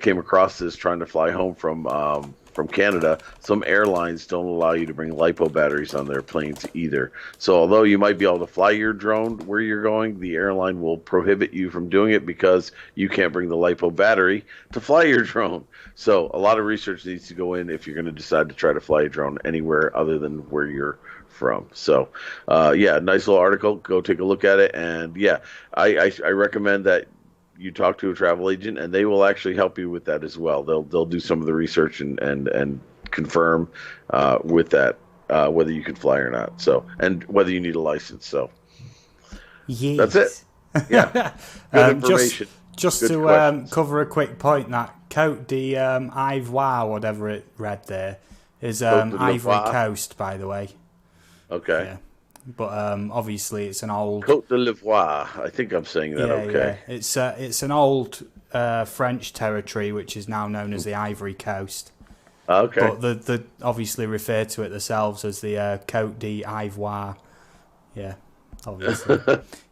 came across this trying to fly home from Canada. Some airlines don't allow you to bring LiPo batteries on their planes either. So although you might be able to fly your drone where you're going, the airline will prohibit you from doing it because you can't bring the LiPo battery to fly your drone. So a lot of research needs to go in if you're going to decide to try to fly a drone anywhere other than where you're from. So nice little article. Go take a look at it. And I recommend that you talk to a travel agent, and they will actually help you with that as well. They'll do some of the research and confirm with that whether you can fly or not. So, and whether you need a license. So, that's it. Yeah, good information. Just good to cover a quick point, that Côte d'Ivoire, whatever it read there, is Ivory Coast, by the way. Okay. Yeah, but obviously it's an old. Côte de l'Ivoire. I think I'm saying that Yeah, okay. yeah. It's an old French territory which is now known as the Ivory Coast. Okay. But the obviously refer to it themselves as the Côte d'Ivoire. Yeah, obviously.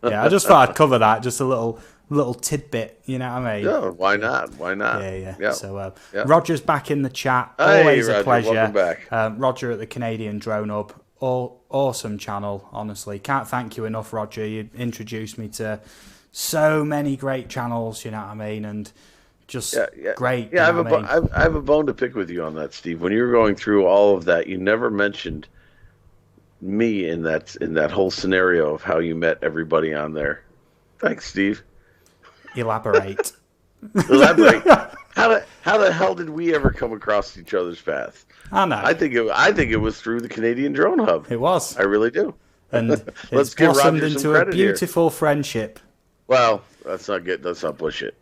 Yeah, I just thought I'd cover that. Just a little tidbit. You know what I mean? Yeah, why Yeah. not? Why not? Yeah, yeah. Yeah. So Yeah. Roger's back in the chat. Hey, Always a Roger, welcome pleasure. back. Roger at the Canadian Drone Hub. Awesome channel, honestly. Can't thank you enough, Roger. You introduced me to so many great channels, you know what I mean? And just Yeah, yeah. great, Yeah, you know what I mean? I have a bone to pick with you on that, Steve. When you were going through all of that, you never mentioned me in that whole scenario of how you met everybody on there. Thanks, Steve. Elaborate. Elaborate. How the hell did we ever come across each other's paths? I know. I think it was through the Canadian Drone Hub. It was. I really do. And it's Let's give blossomed Roger some into a credit here. beautiful friendship. Well, let's not push it.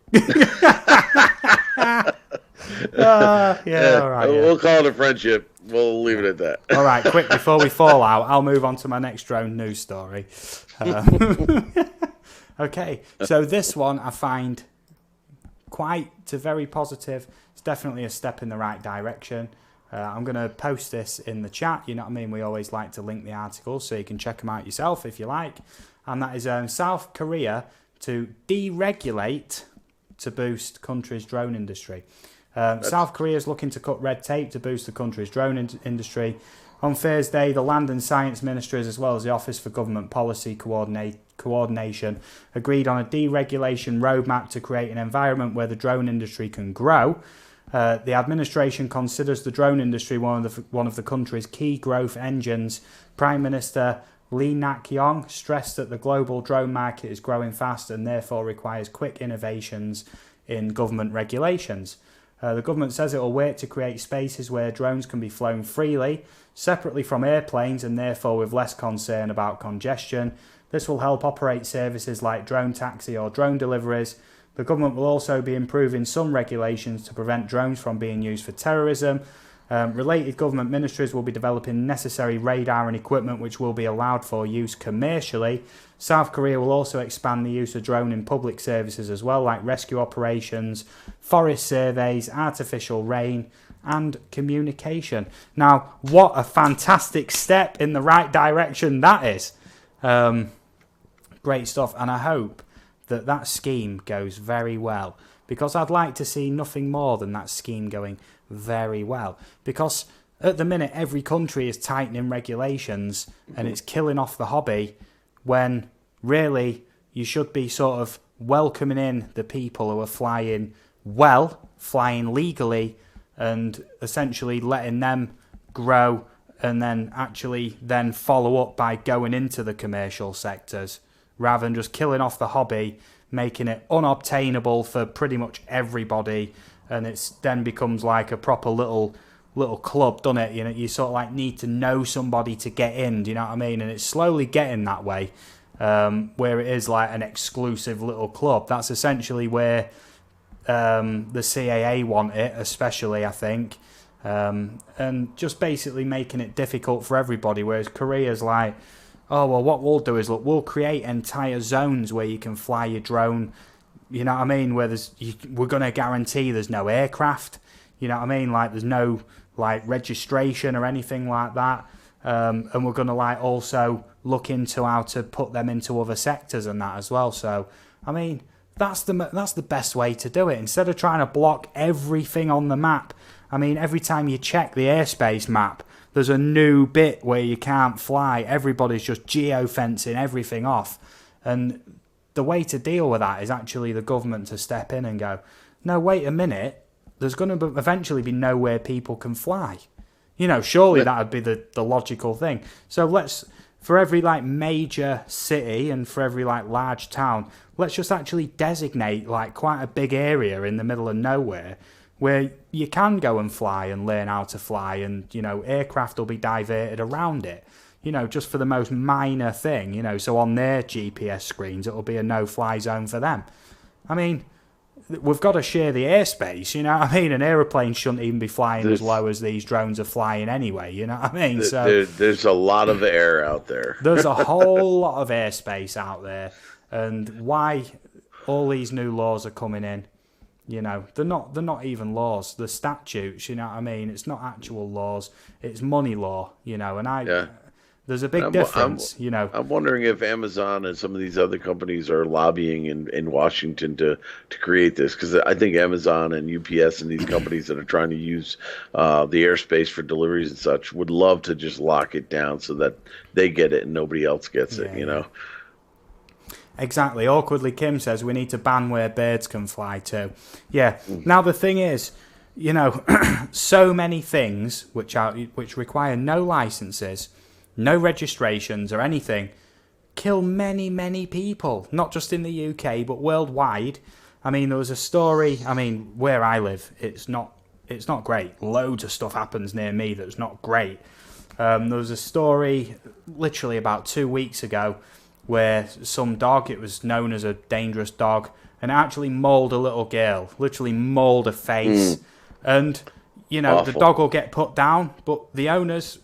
Yeah, all right. We'll call it a friendship. We'll leave it at that. All right, quick, before we fall out, I'll move on to my next drone news story. Okay, so this one I find quite very positive. It's definitely a step in the right direction. I'm going to post this in the chat. You know what I mean? We always like to link the articles so you can check them out yourself if you like. And that is South Korea to deregulate to boost country's drone industry. South Korea is looking to cut red tape to boost the country's drone industry. On Thursday, the Land and Science Ministries, as well as the Office for Government Policy Coordination, agreed on a deregulation roadmap to create an environment where the drone industry can grow. The administration considers the drone industry one of the country's key growth engines. Prime Minister Lee Nak-yong stressed that the global drone market is growing fast and therefore requires quick innovations in government regulations. The government says it will work to create spaces where drones can be flown freely, separately from airplanes and therefore with less concern about congestion. This will help operate services like drone taxi or drone deliveries. The government will also be improving some regulations to prevent drones from being used for terrorism. Related government ministries will be developing necessary radar and equipment which will be allowed for use commercially. South Korea will also expand the use of drone in public services as well, like rescue operations, forest surveys, artificial rain, and communication. Now, what a fantastic step in the right direction that is. Great stuff, and I hope that scheme goes very well, because I'd like to see nothing more than that scheme going very well, because at the minute every country is tightening regulations and it's killing off the hobby, when really you should be sort of welcoming in the people who are flying legally, and essentially letting them grow, and then actually then follow up by going into the commercial sectors, rather than just killing off the hobby, making it unobtainable for pretty much everybody, and it's then becomes like a proper little club, doesn't it? You know, you sort of like need to know somebody to get in, do you know what I mean? And it's slowly getting that way, where it is like an exclusive little club. That's essentially where the CAA want it, especially, I think, and just basically making it difficult for everybody, whereas Korea's like, oh, well, what we'll do is, look, we'll create entire zones where you can fly your drone, you know what I mean, where we're going to guarantee there's no aircraft, you know what I mean, like there's no like registration or anything like that, and we're going to like also look into how to put them into other sectors and that as well. So, I mean, that's the best way to do it, instead of trying to block everything on the map. I mean, every time you check the airspace map, there's a new bit where you can't fly. Everybody's just geo-fencing everything off. And the way to deal with that is actually the government to step in and go, no, wait a minute, there's going to eventually be nowhere people can fly. You know, surely that would be the logical thing. So for every like major city and for every like large town, let's just actually designate like quite a big area in the middle of nowhere where you can go and fly and learn how to fly, and, you know, aircraft will be diverted around it, you know, just for the most minor thing, you know, so on their GPS screens it'll be a no-fly zone for them. I mean, we've got to share the airspace, you know what I mean? An aeroplane shouldn't even be flying as low as these drones are flying anyway, you know what I mean? So there's a lot of air out there. there's a whole lot of airspace out there, and why all these new laws are coming in, you know, they're not even laws, they're statutes, you know what I mean? It's not actual laws, it's money law, you know, and Yeah. there's a big difference, you know. I'm wondering if Amazon and some of these other companies are lobbying in Washington to create this, because I think Amazon and UPS and these companies that are trying to use the airspace for deliveries and such would love to just lock it down so that they get it and nobody else gets it, you know? Exactly. Awkwardly Kim says we need to ban where birds can fly too. Yeah. Now the thing is, you know, so many things which require no licenses, no registrations or anything, kill many people, not just in the UK but worldwide. I mean, there was a story, I mean, where I live, it's not great. Loads of stuff happens near me that's not great. There was a story literally about 2 weeks ago where some dog, it was known as a dangerous dog, and it actually mauled a little girl, literally mauled her face. And, you know, Awful. the dog will get put down, but the owners,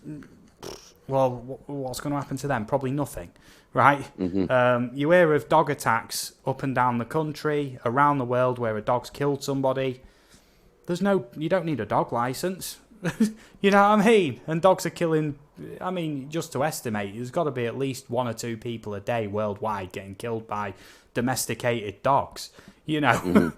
well, what's going to happen to them? Probably nothing, right? You hear of dog attacks up and down the country, around the world, where a dog's killed somebody. You don't need a dog license. You know what I mean? And dogs are killing, I mean, just to estimate, there's got to be at least 1 or 2 people a day worldwide getting killed by domesticated dogs. You know,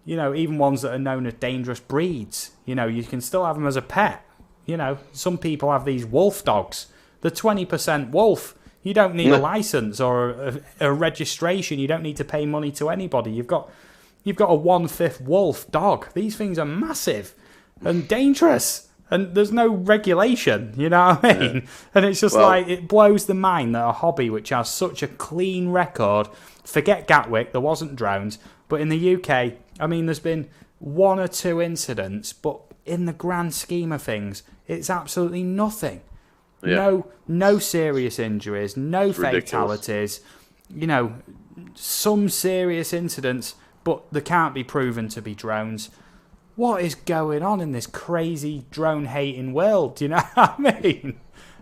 you know, even ones that are known as dangerous breeds. You know, you can still have them as a pet. You know, some people have these wolf dogs. They're 20% wolf. You don't need a license or a registration. You don't need to pay money to anybody. You've got a 1/5 wolf dog. These things are massive and dangerous, and there's no regulation, you know what I mean? Yeah. And it's just like, it blows the mind that a hobby which has such a clean record, forget Gatwick, there wasn't drones, but in the UK, I mean, there's been 1 or 2 incidents, but in the grand scheme of things, it's absolutely nothing. Yeah. No serious injuries, no fatalities, you know, some serious incidents, but they can't be proven to be drones. What is going on in this crazy drone-hating world? Do you know what I mean?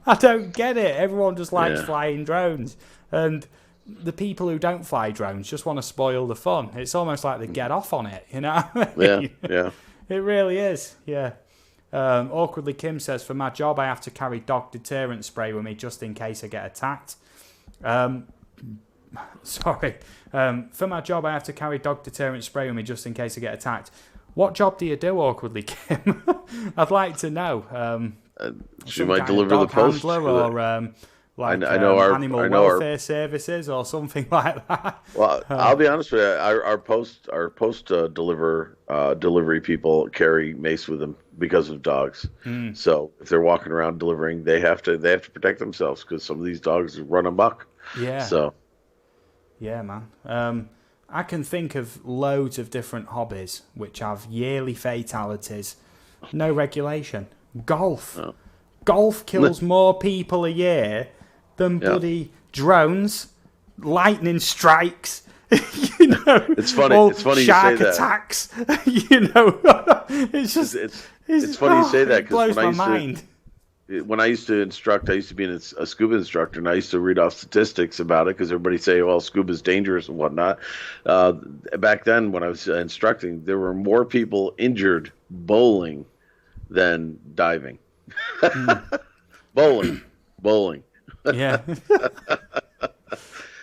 I don't get it. Everyone just likes flying drones. And the people who don't fly drones just want to spoil the fun. It's almost like they get off on it, you know what I mean? Yeah. It really is, yeah. Awkwardly Kim says, for my job, I have to carry dog deterrent spray with me just in case I get attacked. Sorry. For my job, I have to carry dog deterrent spray with me just in case I get attacked. What job do you do, Awkwardly Kim? I'd like to know. She might deliver the post. Or like I know animal welfare services or something like that. Well, I'll be honest with you. Our post delivery people carry mace with them because of dogs. So if they're walking around delivering, they have to protect themselves because some of these dogs run amok. Yeah. So. Yeah, man. I can think of loads of different hobbies which have yearly fatalities. No regulation. Golf. Oh. Golf kills more people a year than bloody drones, lightning strikes, you know. It's funny shark you say attacks. You know. It's just it's funny you say that, because blows my mind. When I used to instruct, I used to be a scuba instructor, and I used to read off statistics about it because everybody say, well, scuba's dangerous and whatnot. Back then, when I was instructing, there were more people injured bowling than diving. Bowling. Yeah.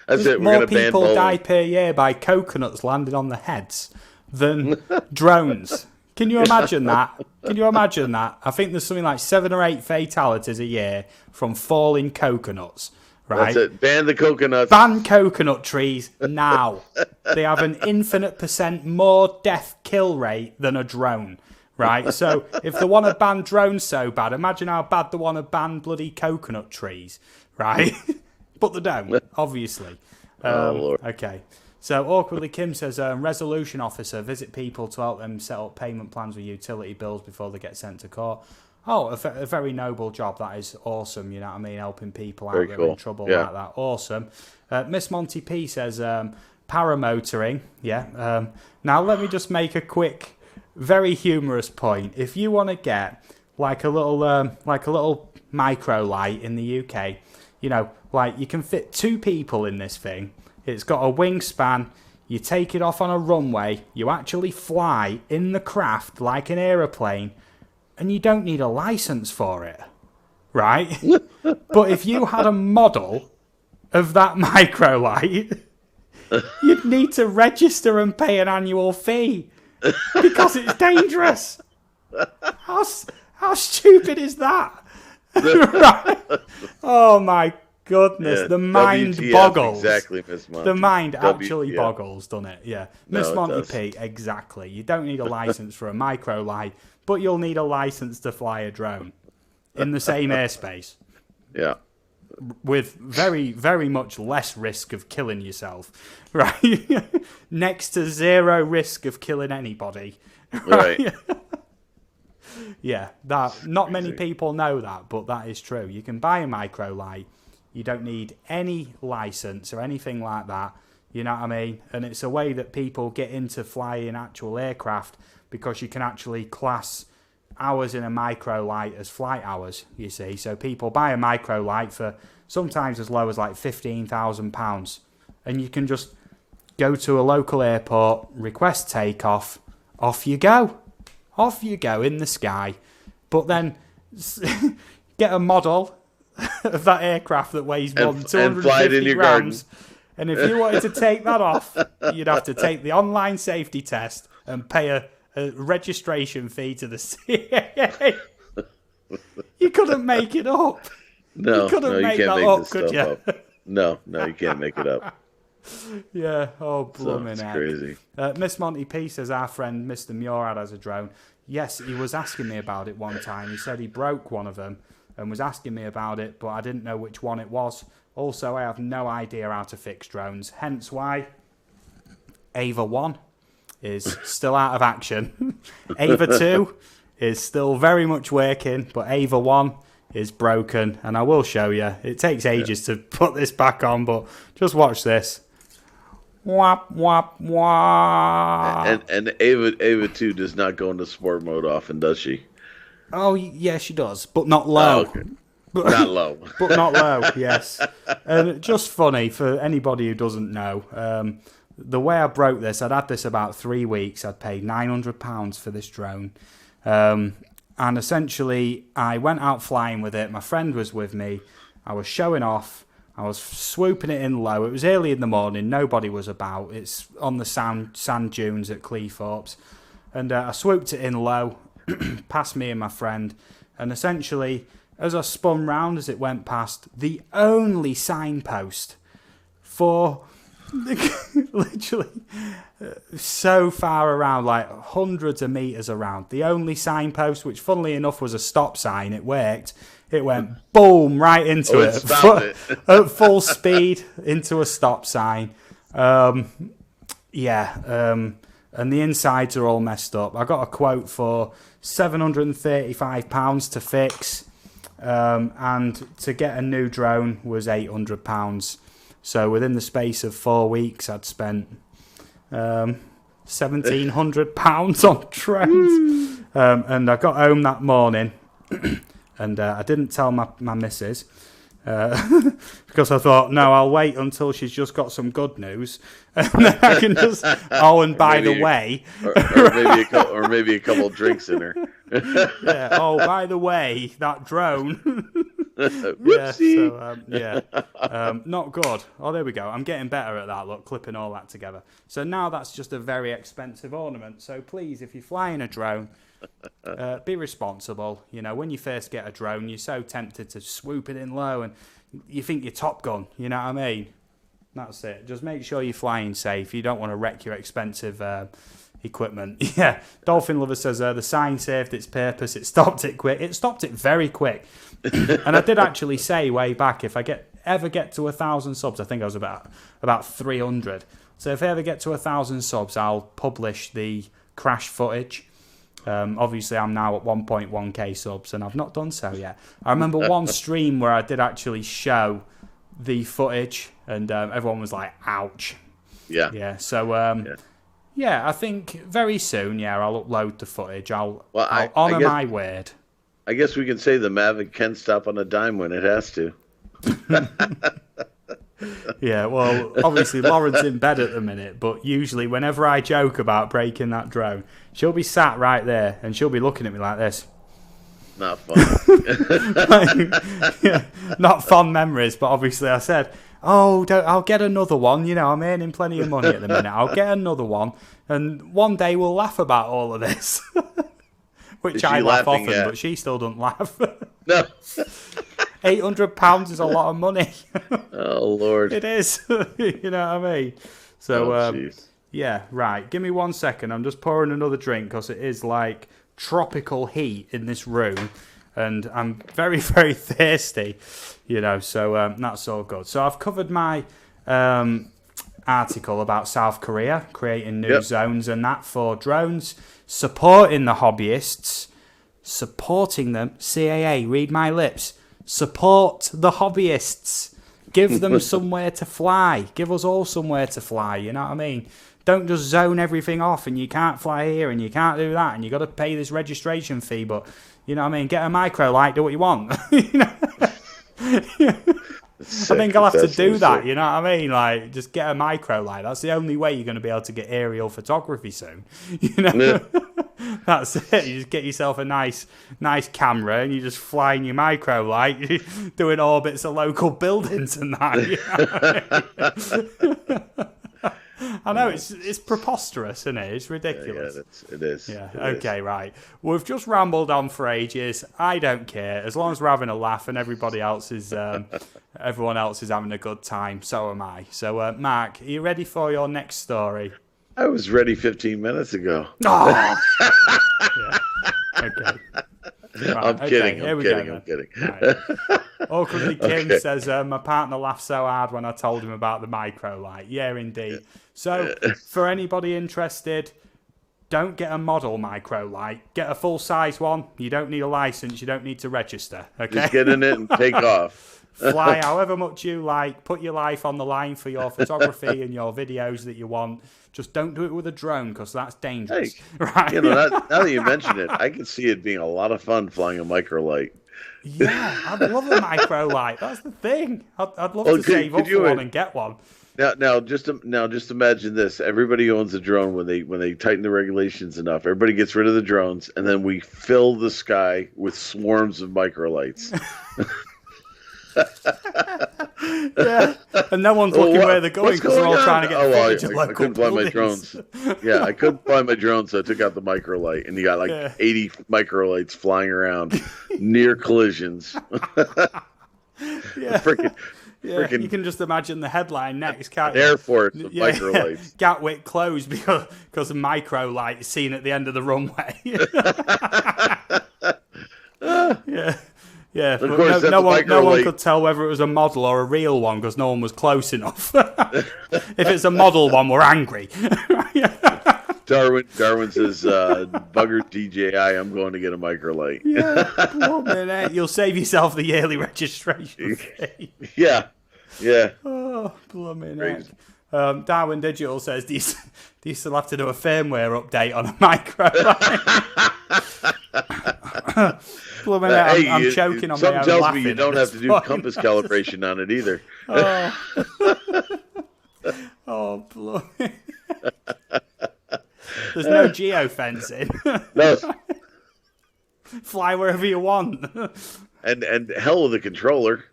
That's it. We're more gonna ban people bowling. die per year by coconuts landing on their heads than drones. Can you imagine that? I think there's something like 7 or 8 fatalities a year from falling coconuts. Right? That's it. Ban the coconuts. Ban coconut trees now. They have an infinite % more death kill rate than a drone. Right? So if they want to ban drones so bad, imagine how bad they want to ban bloody coconut trees. Right? But they don't, obviously. Lord. Okay. So, Awkwardly Kim says, resolution officer, visit people to help them set up payment plans with utility bills before they get sent to court. Oh, a very noble job. That is awesome, you know what I mean? Helping people out that are in trouble like that. Awesome. Miss Monty P says, paramotoring. Yeah. Now let me just make a quick, very humorous point. If you want to get like a little micro light in the UK, like you can fit 2 people in this thing. It's got a wingspan. You take it off on a runway. You actually fly in the craft like an aeroplane, and you don't need a license for it, right? But if you had a model of that micro light, you'd need to register and pay an annual fee because it's dangerous. How stupid is that? Right? Oh my goodness, the mind WTF, boggles. Exactly, Miss Monty. The mind actually boggles, doesn't it? Yeah. No, Miss Monty does. P, exactly. You don't need a license for a micro light, but you'll need a license to fly a drone in the same airspace. Yeah. With very, very much less risk of killing yourself, right? Next to 0 risk of killing anybody. Right. Yeah, that not many people know that, but that is true. You can buy a micro light. You don't need any license or anything like that. You know what I mean? And it's a way that people get into flying actual aircraft because you can actually class hours in a micro light as flight hours, you see. So people buy a micro light for sometimes as low as like £15,000. And you can just go to a local airport, request takeoff, off you go. Off you go in the sky. But then get a model of that aircraft that weighs more than 250 grams. And if you wanted to take that off, you'd have to take the online safety test and pay a registration fee to the CAA. You couldn't make it up. No, you couldn't make that up, could you? Up. No, you can't make it up. Yeah, blooming That's heck. crazy. Miss Monty P says our friend Mr. Murad has a drone. Yes, he was asking me about it one time. He said he broke one of them and was asking me about it, but I didn't know which one it was. Also, I have no idea how to fix drones, hence why Ava 1 is still out of action. Ava 2 is still very much working, but Ava 1 is broken, and I will show you. It takes ages to put this back on, but just watch this. Wap, wap, wap. And Ava 2 does not go into sport mode often, does she? Oh, yeah, she does, but not low. Oh, okay. Not low. But not low, yes. And just funny, for anybody who doesn't know, the way I broke this, I'd had this about 3 weeks. I'd paid £900 for this drone. And essentially, I went out flying with it. My friend was with me. I was showing off. I was swooping it in low. It was early in the morning. Nobody was about. It's on the sand dunes at Cleethorpes. And I swooped it in low, past me and my friend. And essentially, as I spun round as it went past, the only signpost for literally so far around, like hundreds of metres around, the only signpost, which funnily enough was a stop sign, it worked. It went boom right into it at full speed into a stop sign. And the insides are all messed up. I got a quote for £735 to fix, and to get a new drone was £800. So within the space of 4 weeks, I'd spent £1,700 on drones. And I got home that morning, and I didn't tell my missus. Because I thought, no, I'll wait until she's just got some good news, and then I can just. Oh, and by the way, or maybe a couple of drinks in her. Yeah. Oh, by the way, that drone. Not good. Oh, there we go. I'm getting better at that. Look, clipping all that together. So now that's just a very expensive ornament. So please, if you're flying a drone, be responsible. You know, when you first get a drone, you're so tempted to swoop it in low, and you think you're Top Gun. You know what I mean? That's it. Just make sure you're flying safe. You don't want to wreck your expensive equipment. Yeah. Dolphin Lover says the sign served its purpose. It stopped it quick. It stopped it very quick. And I did actually say way back, if I ever get to 1,000 subs, I think I was about 300. So if I ever get to 1,000 subs, I'll publish the crash footage. Obviously, I'm now at 1.1k subs, and I've not done so yet. I remember one stream where I did actually show the footage, and everyone was like, ouch. Yeah. Yeah. So Yeah. yeah, I think very soon. Yeah, I'll upload the footage. Well, I'll I honour guess my word. I guess we can say the Mavic can stop on a dime when it has to. Yeah, well, obviously Lauren's in bed at the minute, but usually whenever I joke about breaking that drone, she'll be sat right there and she'll be looking at me like this. Not funny. Yeah, not fond memories, but obviously I said, "Oh, I'll get another one. You know, I'm earning plenty of money at the minute. I'll get another one, and one day we'll laugh about all of this." Which Is I she laugh laughing often, at? but she still doesn't laugh. No. £800 is a lot of money. Oh Lord. It is. You know what I mean? So, Oh jeez. yeah, right. Give me 1 second. I'm just pouring another drink because it is like tropical heat in this room. And I'm very, very thirsty, you know, so that's all good. So I've covered my article about South Korea creating new Yep. zones and that for drones, supporting the hobbyists, supporting them. CAA, read my lips. Support the hobbyists. Give them somewhere to fly. Give us all somewhere to fly, you know what I mean? Don't just zone everything off and you can't fly here and you can't do that and you got to pay this registration fee, but you know what I mean? Get a micro light, do what you want. You know? I think I'll have to do that, you know what I mean? Like, just get a micro light. That's the only way you're going to be able to get aerial photography soon. You know? Yeah. That's it. You just get yourself a nice camera and you just fly in your micro light, doing orbits of local buildings and that. You know what I mean? I know it's preposterous, isn't it? It's ridiculous. Yeah, it is. Yeah. It Okay. is. Right. We've just rambled on for ages. I don't care as long as we're having a laugh and everybody else is, everyone else is having a good time. So am I. So, Mark, are you ready for your next story? I was ready 15 minutes ago. Oh. Yeah. Okay. Right, I'm kidding. Here I'm we kidding. go, I'm kidding. Right. Awkwardly, Kim Okay. says, my partner laughed so hard when I told him about the micro light. Yeah, indeed. So, for anybody interested, don't get a model micro light. Get a full-size one. You don't need a license. You don't need to register. Okay? Just get in it and take off. Fly however much you like. Put your life on the line for your photography and your videos that you want. Just don't do it with a drone because that's dangerous. Hey, Right? you know, now that you mention it, I can see it being a lot of fun flying a micro light. Yeah, I'd love a micro light. That's the thing. I'd love Well, to save up could you for one and get one. now just imagine this. Everybody owns a drone when they tighten the regulations enough. Everybody gets rid of the drones, and then we fill the sky with swarms of micro lights. Yeah, and no one's looking where they're going What's because they're all going trying to on? get footage of I local couldn't fly my buildings. drones. Yeah, I couldn't fly my drones, so I took out the micro light, and you got like Yeah. 80 micro lights flying around near collisions. Yeah. Freaking Yeah, you can just imagine the headline next, can't you? Air Force of micro lights. Gatwick closed because a micro light is seen at the end of the runway. Yeah. Yeah, Of but course, that's no a one micro light. could tell whether it was a model or a real one because no one was close enough. If it's a model one, we're angry. Darwin says, "Bugger DJI, I'm going to get a micro light." Yeah, blooming heck. You'll save yourself the yearly registration fee. Yeah. Oh, blooming heck. Crazy. Darwin Digital says, do you still have to do a firmware update on a micro light? Blooming heck, Hey, I'm choking on my something own tells laughing me you at don't have this to do point. compass calibration on it either. Oh, blooming. There's no geofencing. No, Fly wherever you want. and hell with the controller.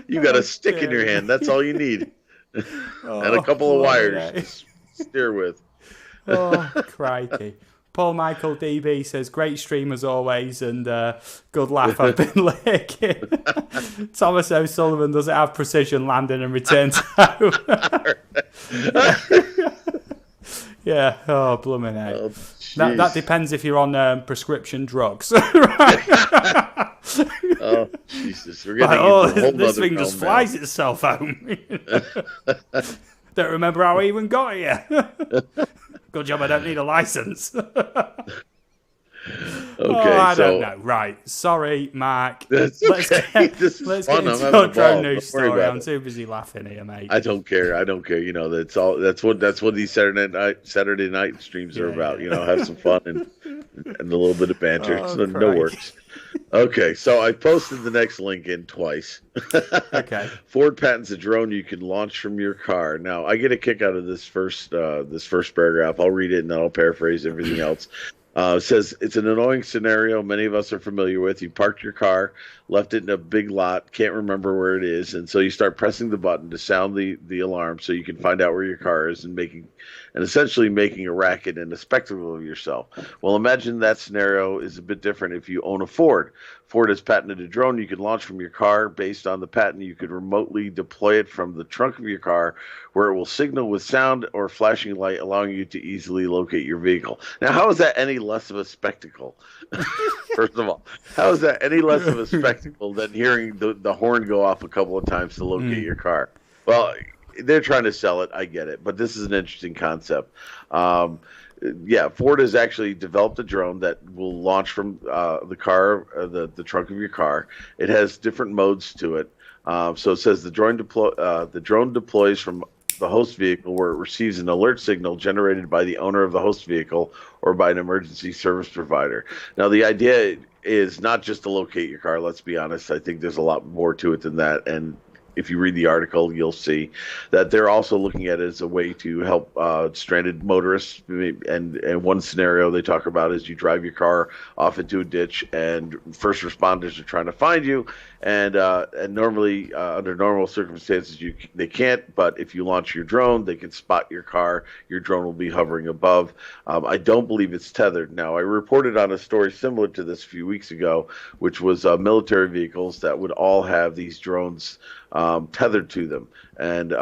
You got a stick in your hand. That's all you need, and a couple of wires to steer with. Oh, crikey. Paul Michael DB says, great stream as always, and good laugh I've been licking. Thomas O'Sullivan, does it have precision landing and return to home? Yeah, oh, blooming heck. Oh, That depends if you're on prescription drugs. Oh, Jesus. We're Like, getting oh, into a whole this nother thing just realm now. flies itself home. Don't remember how I even got here. Good job I don't need a license. Oh, Okay, I don't so know. Right. Sorry, Mark. that's Let's okay. get This is let's get fun. I'm into having your a drone ball. news Don't worry story. about I'm it. too busy laughing here, mate. I don't care. I don't care. You know, that's what these Saturday night streams are Yeah, about. yeah. Have some fun and a little bit of banter. Oh, So no crikey. worries. Okay, so I posted the next link in twice. Okay. Ford patents a drone you can launch from your car. Now, I get a kick out of this first paragraph. I'll read it and then I'll paraphrase everything else. It says it's an annoying scenario many of us are familiar with. You parked your car, left it in a big lot, can't remember where it is, and so you start pressing the button to sound the alarm so you can find out where your car is and essentially making a racket and a spectacle of yourself. Well, imagine that scenario is a bit different if you own a Ford. Ford has patented a drone you can launch from your car. Based on the patent, you could remotely deploy it from the trunk of your car, where it will signal with sound or flashing light, allowing you to easily locate your vehicle. Now, how is that any less of a spectacle? First of all, how is that any less of a spectacle than hearing the horn go off a couple of times to locate your car? Well, they're trying to sell it. I get it, but this is an interesting concept. Um, yeah, Ford has actually developed a drone that will launch from the car, the trunk of your car. It has different modes to it. So it says the drone deploys from the host vehicle where it receives an alert signal generated by the owner of the host vehicle or by an emergency service provider. Now, the idea is not just to locate your car. Let's be honest. I think there's a lot more to it than that. And if you read the article, you'll see that they're also looking at it as a way to help stranded motorists. And one scenario they talk about is you drive your car off into a ditch, and first responders are trying to find you. And normally, under normal circumstances, they can't. But if you launch your drone, they can spot your car. Your drone will be hovering above. I don't believe it's tethered. Now, I reported on a story similar to this a few weeks ago, which was military vehicles that would all have these drones tethered to them, and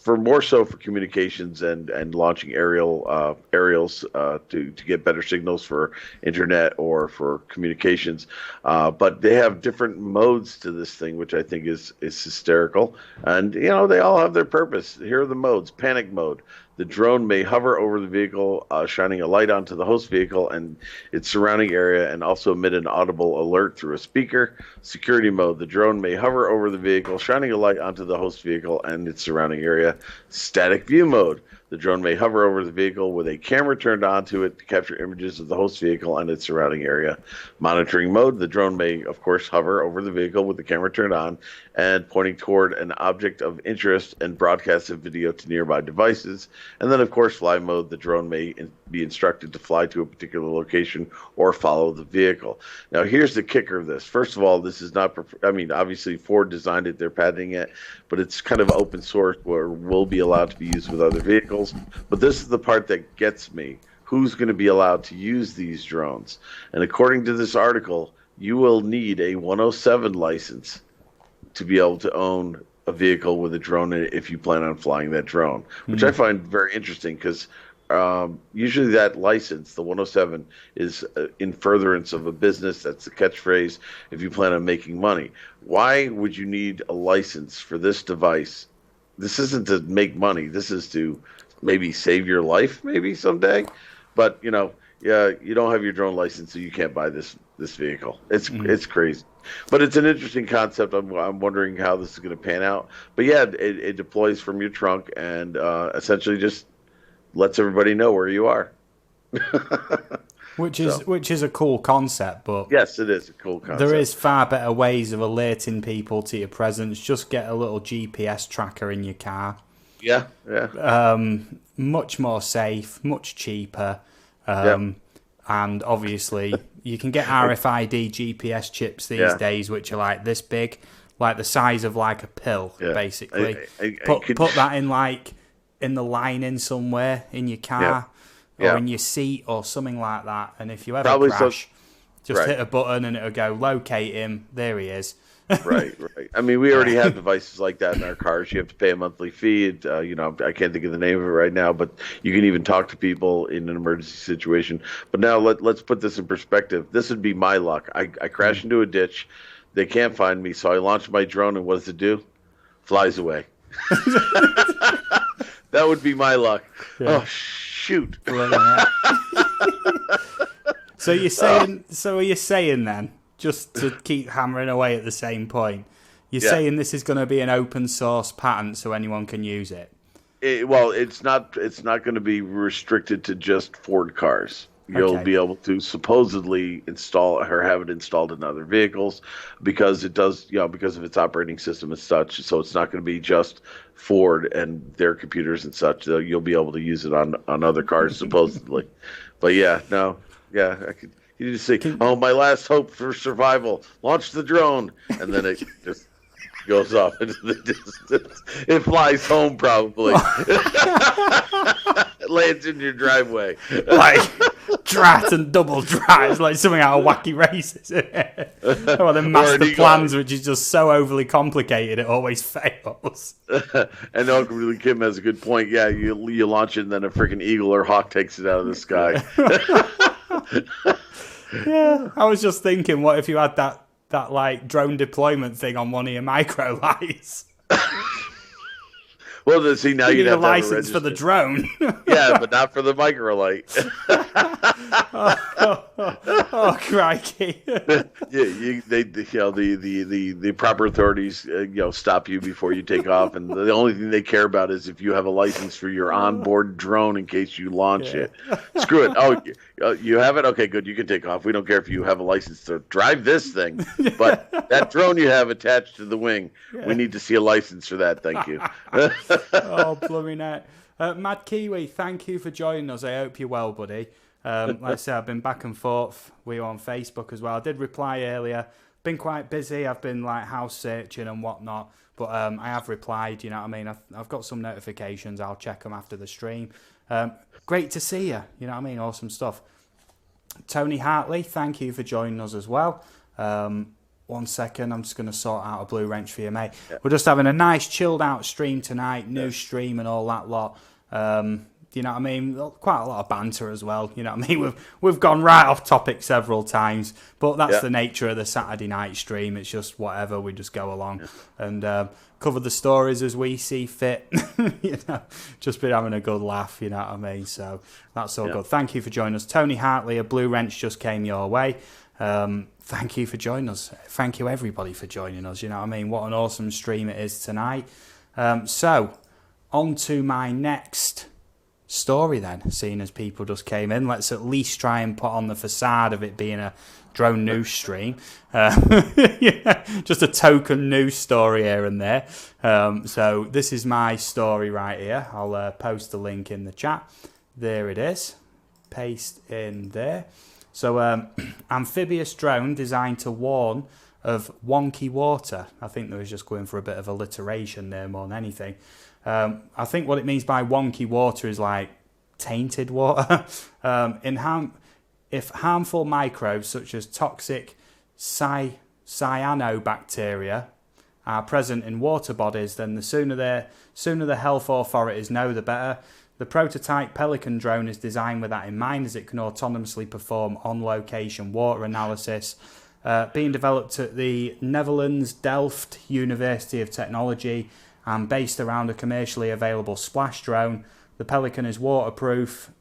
for more so for communications and launching aerials to get better signals for internet or for communications. But they have different modes to this thing, which I think is hysterical. And they all have their purpose. Here are the modes: panic mode. The drone may hover over the vehicle, shining a light onto the host vehicle and its surrounding area, and also emit an audible alert through a speaker. Security mode. The drone may hover over the vehicle, shining a light onto the host vehicle and its surrounding area. Static view mode. The drone may hover over the vehicle with a camera turned onto it to capture images of the host vehicle and its surrounding area. Monitoring mode. The drone may, of course, hover over the vehicle with the camera turned on and pointing toward an object of interest and broadcast a video to nearby devices. And then, of course, fly mode. The drone may be instructed to fly to a particular location or follow the vehicle. Now, here's the kicker of this. First of all, this is not, obviously Ford designed it, they're patenting it, but it's kind of open source where it will be allowed to be used with other vehicles. But this is the part that gets me. Who's going to be allowed to use these drones? And according to this article, you will need a 107 license to be able to own a vehicle with a drone in it if you plan on flying that drone, which I find very interesting because usually that license, the 107, is in furtherance of a business. That's the catchphrase if you plan on making money. Why would you need a license for this device? This isn't to make money. This is to maybe save your life, maybe someday. But yeah, you don't have your drone license, so you can't buy this vehicle. It's crazy, but it's an interesting concept. I'm wondering how this is going to pan out. But yeah, it deploys from your trunk and essentially just lets everybody know where you are. Which So is a cool concept, but yes, it is a cool there is concept. far better ways of alerting people to your presence. Just get a little GPS tracker in your car. Yeah, yeah, Much more safe, much cheaper, yeah, and obviously you can get RFID GPS chips these yeah, days, which are like this big, like the size of like a pill, yeah. basically. I could, Put that in like in the lining somewhere in your yeah, car or yeah. in your seat or something like that. And if you ever Probably so. crash, just Right. hit a button and it'll go locate him. There he is. Right, right. I mean, we already Yeah. have devices like that in our cars. You have to pay a monthly fee. I can't think of the name of it right now, but you can even talk to people in an emergency situation. But now let's put this in perspective. This would be my luck. I crash into a ditch. They can't find me, so I launch my drone, and what does it do? Flies away. That would be my luck. Yeah. Oh, shoot. Brilliant. So you're saying? So are you saying then? Just to keep hammering away at the same point, you're saying this is going to be an open source patent so anyone can use it? Well, it's not. It's not going to be restricted to just Ford cars. You'll Okay. be able to supposedly install or have it installed in other vehicles because it does, because of its operating system and such. So it's not going to be just Ford and their computers and such. You'll be able to use it on other cars supposedly. But yeah, no, yeah, I could. You just say, Can, "Oh, my last hope for survival: launch the drone," and then it just goes off into the distance. It flies home probably. It lands in your driveway. like drat and double drat. It's like something out of Wacky Races. Or the master plans, which is just so overly complicated, it always fails. And Uncle Kim has a good point. Yeah, you launch it, and then a freaking eagle or hawk takes it out of the sky. Yeah, I was just thinking, what if you had that like drone deployment thing on one of your micro lights? Well, see, now you you'd need have a to license for the drone. Yeah, but not for the microlight. Oh, crikey! Yeah, the proper authorities, stop you before you take off, and the only thing they care about is if you have a license for your onboard drone in case you launch it. Screw it. Oh, you have it? Okay, good. You can take off. We don't care if you have a license to drive this thing, but that drone you have attached to the wing, we need to see a license for that. Thank you. Oh, blooming heck. Mad Kiwi, thank you for joining us. I hope you're well, buddy. Like I said, I've been back and forth with you on Facebook as well. I did reply earlier. Been quite busy. I've been like house searching and whatnot. But I have replied, you know what I mean? I've got some notifications. I'll check them after the stream. Great to see you. You know what I mean? Awesome stuff. Tony Hartley, thank you for joining us as well. 1 second, I'm just going to sort out a blue wrench for you, mate. Yeah. We're just having a nice chilled out stream tonight, new stream and all that lot. You know what I mean? Quite a lot of banter as well. You know what I mean? We've gone right off topic several times, but that's the nature of the Saturday night stream. It's just whatever, we just go along and cover the stories as we see fit. You know, just been having a good laugh. You know what I mean? So that's all good. Thank you for joining us, Tony Hartley. A blue wrench just came your way. Thank you for joining us. Thank you everybody for joining us. You know what I mean? What an awesome stream it is tonight. So on to my next story then, seeing as people just came in. Let's at least try and put on the facade of it being a drone news stream. Just a token news story here and there. So this is my story right here. I'll post the link in the chat. There it is. Paste in there. So, amphibious drone designed to warn of wonky water. I think they was just going for a bit of alliteration there more than anything. I think what it means by wonky water is like tainted water. If harmful microbes such as toxic cyanobacteria are present in water bodies, then the sooner the health authorities know, the better. The prototype Pelican drone is designed with that in mind, as it can autonomously perform on-location water analysis. Being developed at the Netherlands Delft University of Technology and based around a commercially available splash drone, the Pelican is waterproof.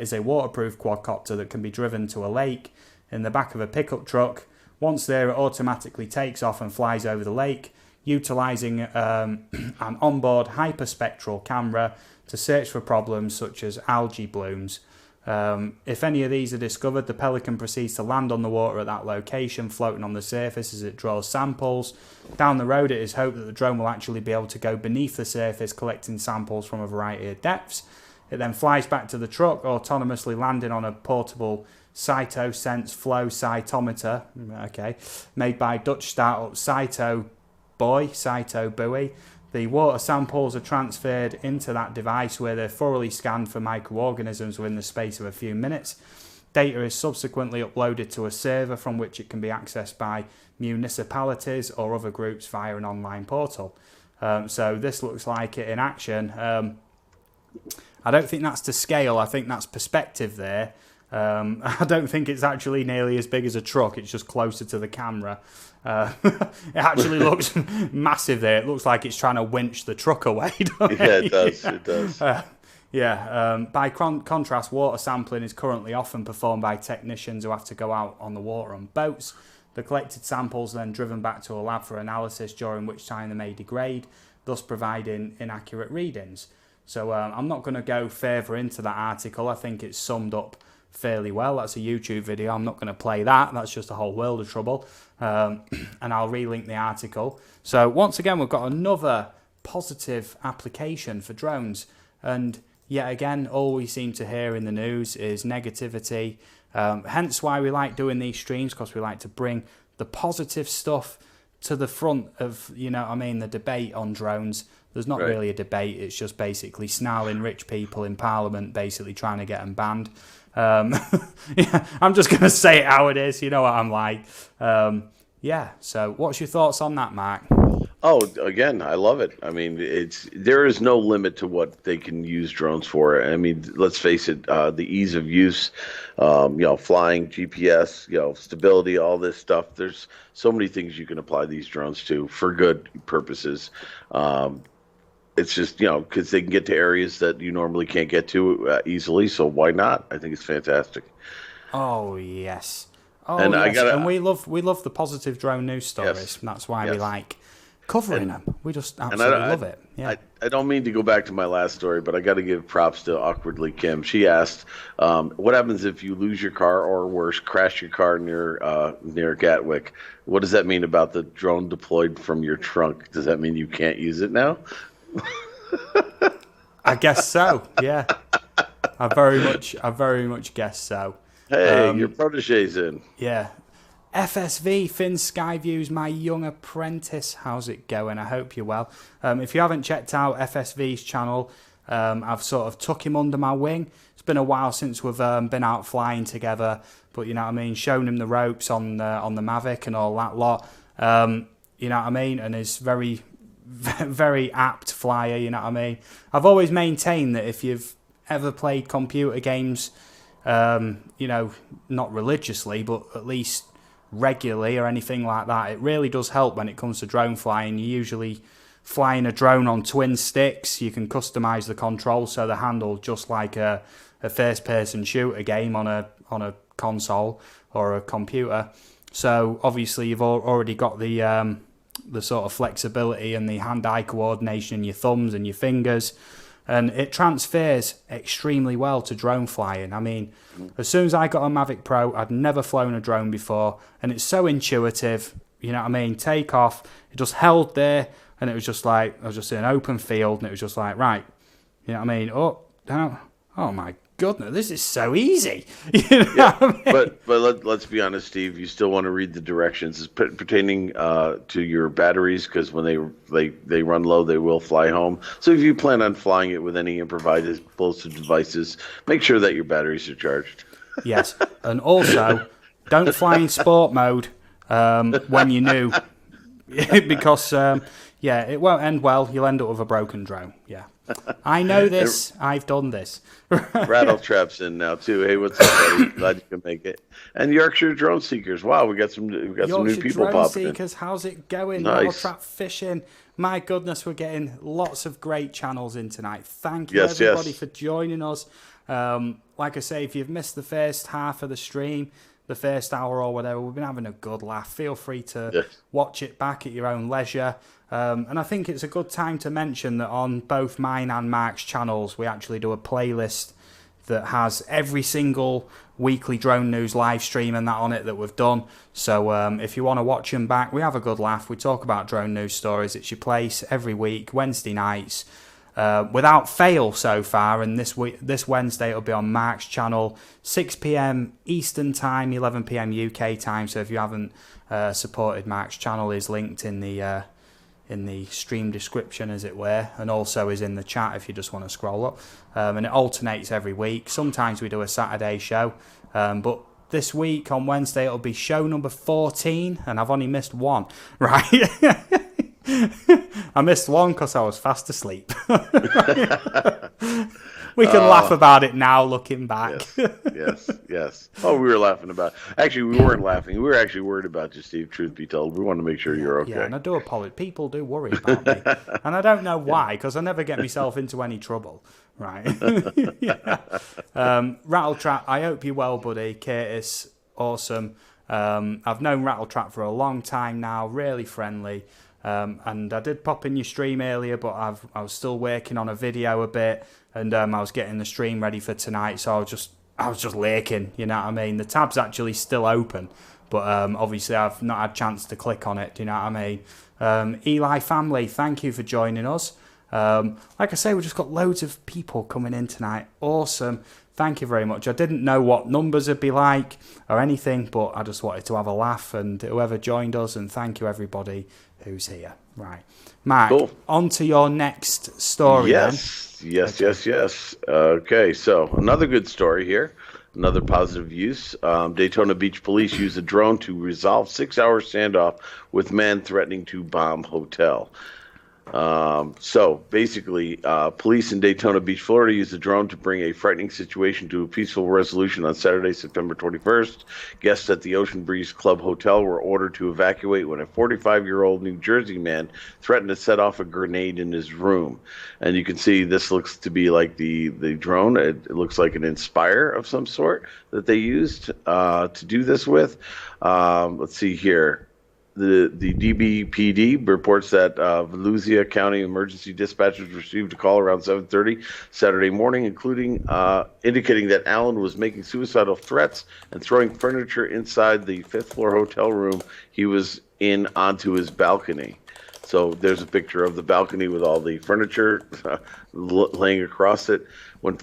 Is a waterproof quadcopter that can be driven to a lake in the back of a pickup truck. Once there, it automatically takes off and flies over the lake, utilising an onboard hyperspectral camera to search for problems such as algae blooms. If any of these are discovered, the Pelican proceeds to land on the water at that location, floating on the surface as it draws samples. Down the road, it is hoped that the drone will actually be able to go beneath the surface, collecting samples from a variety of depths. It then flies back to the truck, autonomously landing on a portable cytosense flow cytometer, made by Dutch startup Cyto Buoy. The water samples are transferred into that device where they're thoroughly scanned for microorganisms within the space of a few minutes. Data is subsequently uploaded to a server from which it can be accessed by municipalities or other groups via an online portal. So this looks like it in action. I don't think that's to scale. I think that's perspective there. I don't think it's actually nearly as big as a truck. It's just closer to the camera. It actually looks massive there. It looks like it's trying to winch the truck away. Yeah, it does. It does. Yeah, by contrast, water sampling is currently often performed by technicians who have to go out on the water on boats. The collected samples are then driven back to a lab for analysis, during which time they may degrade, thus providing inaccurate readings. So I'm not going to go further into that article. I think it's summed up fairly well. That's a YouTube video. I'm not going to play that. That's just a whole world of trouble. And I'll relink the article. So once again, we've got another positive application for drones. And yet again, all we seem to hear in the news is negativity. Hence why we like doing these streams, because we like to bring the positive stuff to the front of, the debate on drones. There's not really a debate. It's just basically snarling rich people in Parliament basically trying to get them banned. Yeah, I'm just going to say it how it is. You know what I'm like. So what's your thoughts on that, Mark? Oh, again, I love it. I mean, there is no limit to what they can use drones for. I mean, let's face it, the ease of use, flying, GPS, stability, all this stuff. There's so many things you can apply these drones to for good purposes. It's just, because they can get to areas that you normally can't get to easily. So why not? I think it's fantastic. Oh, yes. And yes. And we love the positive drone news stories. Yes, And that's why we like covering them. We just absolutely love it. Yeah. I don't mean to go back to my last story, but I got to give props to Awkwardly Kim. She asked, what happens if you lose your car or worse, crash your car near Gatwick? What does that mean about the drone deployed from your trunk? Does that mean you can't use it now? I guess so. Yeah. I very much guess so. Hey, your protege's in. Yeah. FSV, Finn Skyviews, my young apprentice. How's it going? I hope you're well. If you haven't checked out FSV's channel, I've sort of took him under my wing. It's been a while since we've been out flying together, but shown him the ropes on the Mavic and all that lot. And he's very, very apt flyer. I've always maintained that if you've ever played computer games, not religiously, but at least regularly or anything like that, it really does help when it comes to drone flying. You're usually flying a drone on twin sticks. You can customize the controls so they handle just like a first-person shooter game on a console or a computer. So obviously you've already got the sort of flexibility and the hand-eye coordination in your thumbs and your fingers. And it transfers extremely well to drone flying. I mean, as soon as I got a Mavic Pro, I'd never flown a drone before, and it's so intuitive. Take off, it just held there, and it was just like, I was just in an open field, and it was just like, right, oh, down, oh my goodness, this is so easy. But let's be honest, Steve. You still want to read the directions pertaining to your batteries, because when they run low, they will fly home. So if you plan on flying it with any improvised explosive devices, make sure that your batteries are charged. Yes, and also don't fly in sport mode when you're new, because it won't end well. You'll end up with a broken drone. Yeah. I know this. I've done this. Rattletrap's in now too. Hey, what's up, buddy? Glad you can make it. And Yorkshire Drone Seekers. Wow, we got some new people Drone popping Seekers, how's it going? Nice. Rattletrap fishing. My goodness, we're getting lots of great channels in tonight. Thank you everybody for joining us. Like I say, if you've missed the first half of the stream, the first hour or whatever, we've been having a good laugh. Feel free to watch it back at your own leisure. And I think it's a good time to mention that on both mine and Mark's channels, we actually do a playlist that has every single weekly drone news live stream and that on it that we've done. So if you want to watch them back, we have a good laugh. We talk about drone news stories. It's your place every week, Wednesday nights, without fail so far. And this Wednesday it'll be on Mark's channel, 6 p.m. Eastern time, 11 p.m. UK time. So if you haven't supported Mark's channel, is linked in the stream description, as it were, and also is in the chat if you just want to scroll up. And it alternates every week. Sometimes we do a Saturday show, but this week on Wednesday it'll be show number 14, and I've only missed one. Right? I missed one because I was fast asleep. We can laugh about it now, looking back. Yes. Oh, we were laughing about. Actually, we weren't laughing. We were actually worried about you, Steve. Truth be told, we want to make sure you're okay. Yeah, and I do apologize. People do worry about me, and I don't know why, because I never get myself into any trouble. right? Yeah. Rattletrap, I hope you're well, buddy. Curtis, awesome. I've known Rattletrap for a long time now, really friendly. And I did pop in your stream earlier, but I was still working on a video a bit, and I was getting the stream ready for tonight, so I was just lurking, you know what I mean? The tab's actually still open, but obviously I've not had a chance to click on it, do you know what I mean? Eli family, thank you for joining us. Like I say, we've just got loads of people coming in tonight. Awesome. Thank you very much. I didn't know what numbers would be like or anything, but I just wanted to have a laugh, and whoever joined us, and thank you everybody who's here. Right. Mark, Cool. on to your next story then. Yes. Okay, so another good story here. Another positive use. Daytona Beach police use a drone to resolve 6-hour standoff with man threatening to bomb hotel. So basically, police in Daytona Beach, Florida, used a drone to bring a frightening situation to a peaceful resolution on Saturday, September 21st. Guests at the Ocean Breeze Club Hotel were ordered to evacuate when a 45-year-old New Jersey man threatened to set off a grenade in his room. And you can see this looks to be like the drone. It looks like an Inspire of some sort that they used to do this with. Let's see here. The DBPD reports that Volusia County emergency dispatchers received a call around 7:30 Saturday morning, indicating that Allen was making suicidal threats and throwing furniture inside the fifth-floor hotel room he was in onto his balcony. So there's a picture of the balcony with all the furniture laying across it. What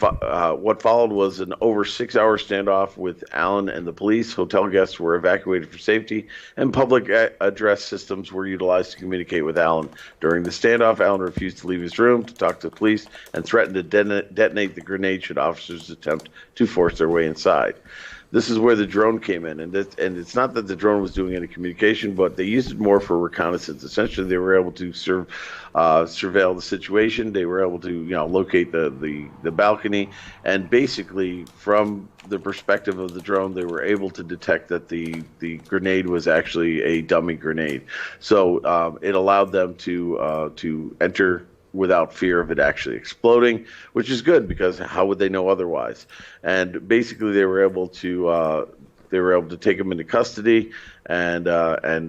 followed was an over 6-hour standoff with Allen and the police. Hotel guests were evacuated for safety, and public address systems were utilized to communicate with Allen. During the standoff, Allen refused to leave his room to talk to the police and threatened to detonate the grenade should officers attempt to force their way inside. This is where the drone came in, and it's not that the drone was doing any communication, but they used it more for reconnaissance. Essentially, they were able to surveil the situation. They were able to, locate the balcony, and basically, from the perspective of the drone, they were able to detect that the grenade was actually a dummy grenade. So it allowed them to enter without fear of it actually exploding, which is good because how would they know otherwise? And basically, they were able to take him into custody, and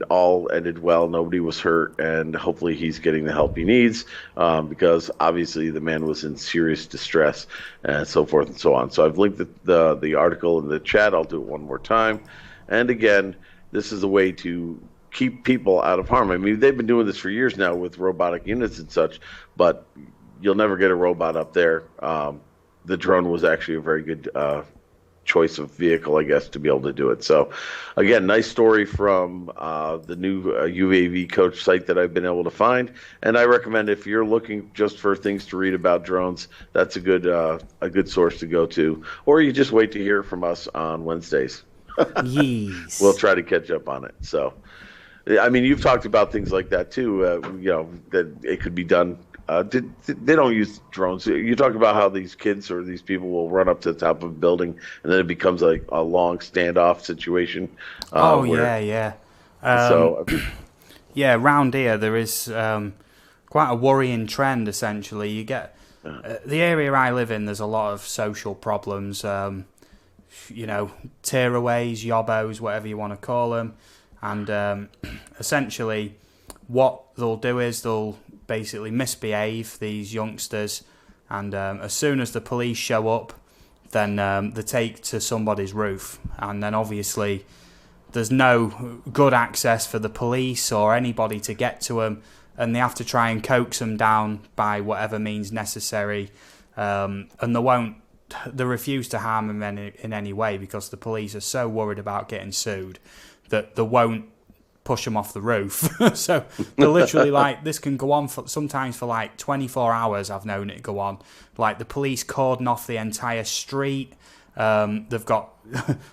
all ended well. Nobody was hurt, and hopefully he's getting the help he needs because obviously the man was in serious distress, and so forth and so on. So I've linked the article in the chat. I'll do it one more time. And again, this is a way to keep people out of harm. I mean, they've been doing this for years now with robotic units and such, but you'll never get a robot up there. The drone was actually a very good choice of vehicle, I guess, to be able to do it. So, again, nice story from the new UAV coach site that I've been able to find. And I recommend if you're looking just for things to read about drones, that's a good source to go to. Or you just wait to hear from us on Wednesdays. Yes. We'll try to catch up on it. So, I mean, you've talked about things like that too. That it could be done. They don't use drones. You talk about how these kids or these people will run up to the top of a building, and then it becomes like a long standoff situation. Yeah. Yeah, around here there is quite a worrying trend. Essentially, you get the area I live in. There's a lot of social problems. Tearaways, yobbos, whatever you want to call them. And essentially, what they'll do is they'll basically misbehave, these youngsters, and as soon as the police show up, then they take to somebody's roof. And then obviously, there's no good access for the police or anybody to get to them, and they have to try and coax them down by whatever means necessary. And they refuse to harm them in any way because the police are so worried about getting sued that they won't push them off the roof. So they're literally like, this can go on sometimes for like 24 hours. I've known it go on. Like the police cordon off the entire street. They've got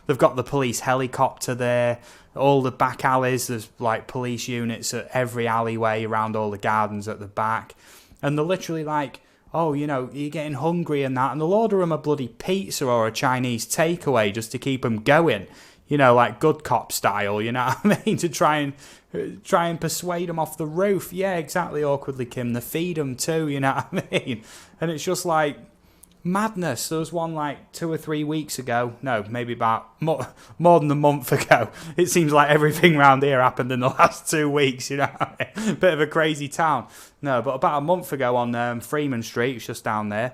the police helicopter there. All the back alleys, there's like police units at every alleyway around all the gardens at the back. And they're literally like, oh, you're getting hungry and that. And they'll order them a bloody pizza or a Chinese takeaway just to keep them going. Like good cop style, you know what I mean? To try and persuade them off the roof. Yeah, exactly, awkwardly, Kim. They feed them too, you know what I mean? And it's just like, Madness. There was one like 2 or 3 weeks ago. No, maybe about more than a month ago. It seems like everything around here happened in the last 2 weeks, you know. Bit of a crazy town. No, but about a month ago on Freeman Street, it's just down there,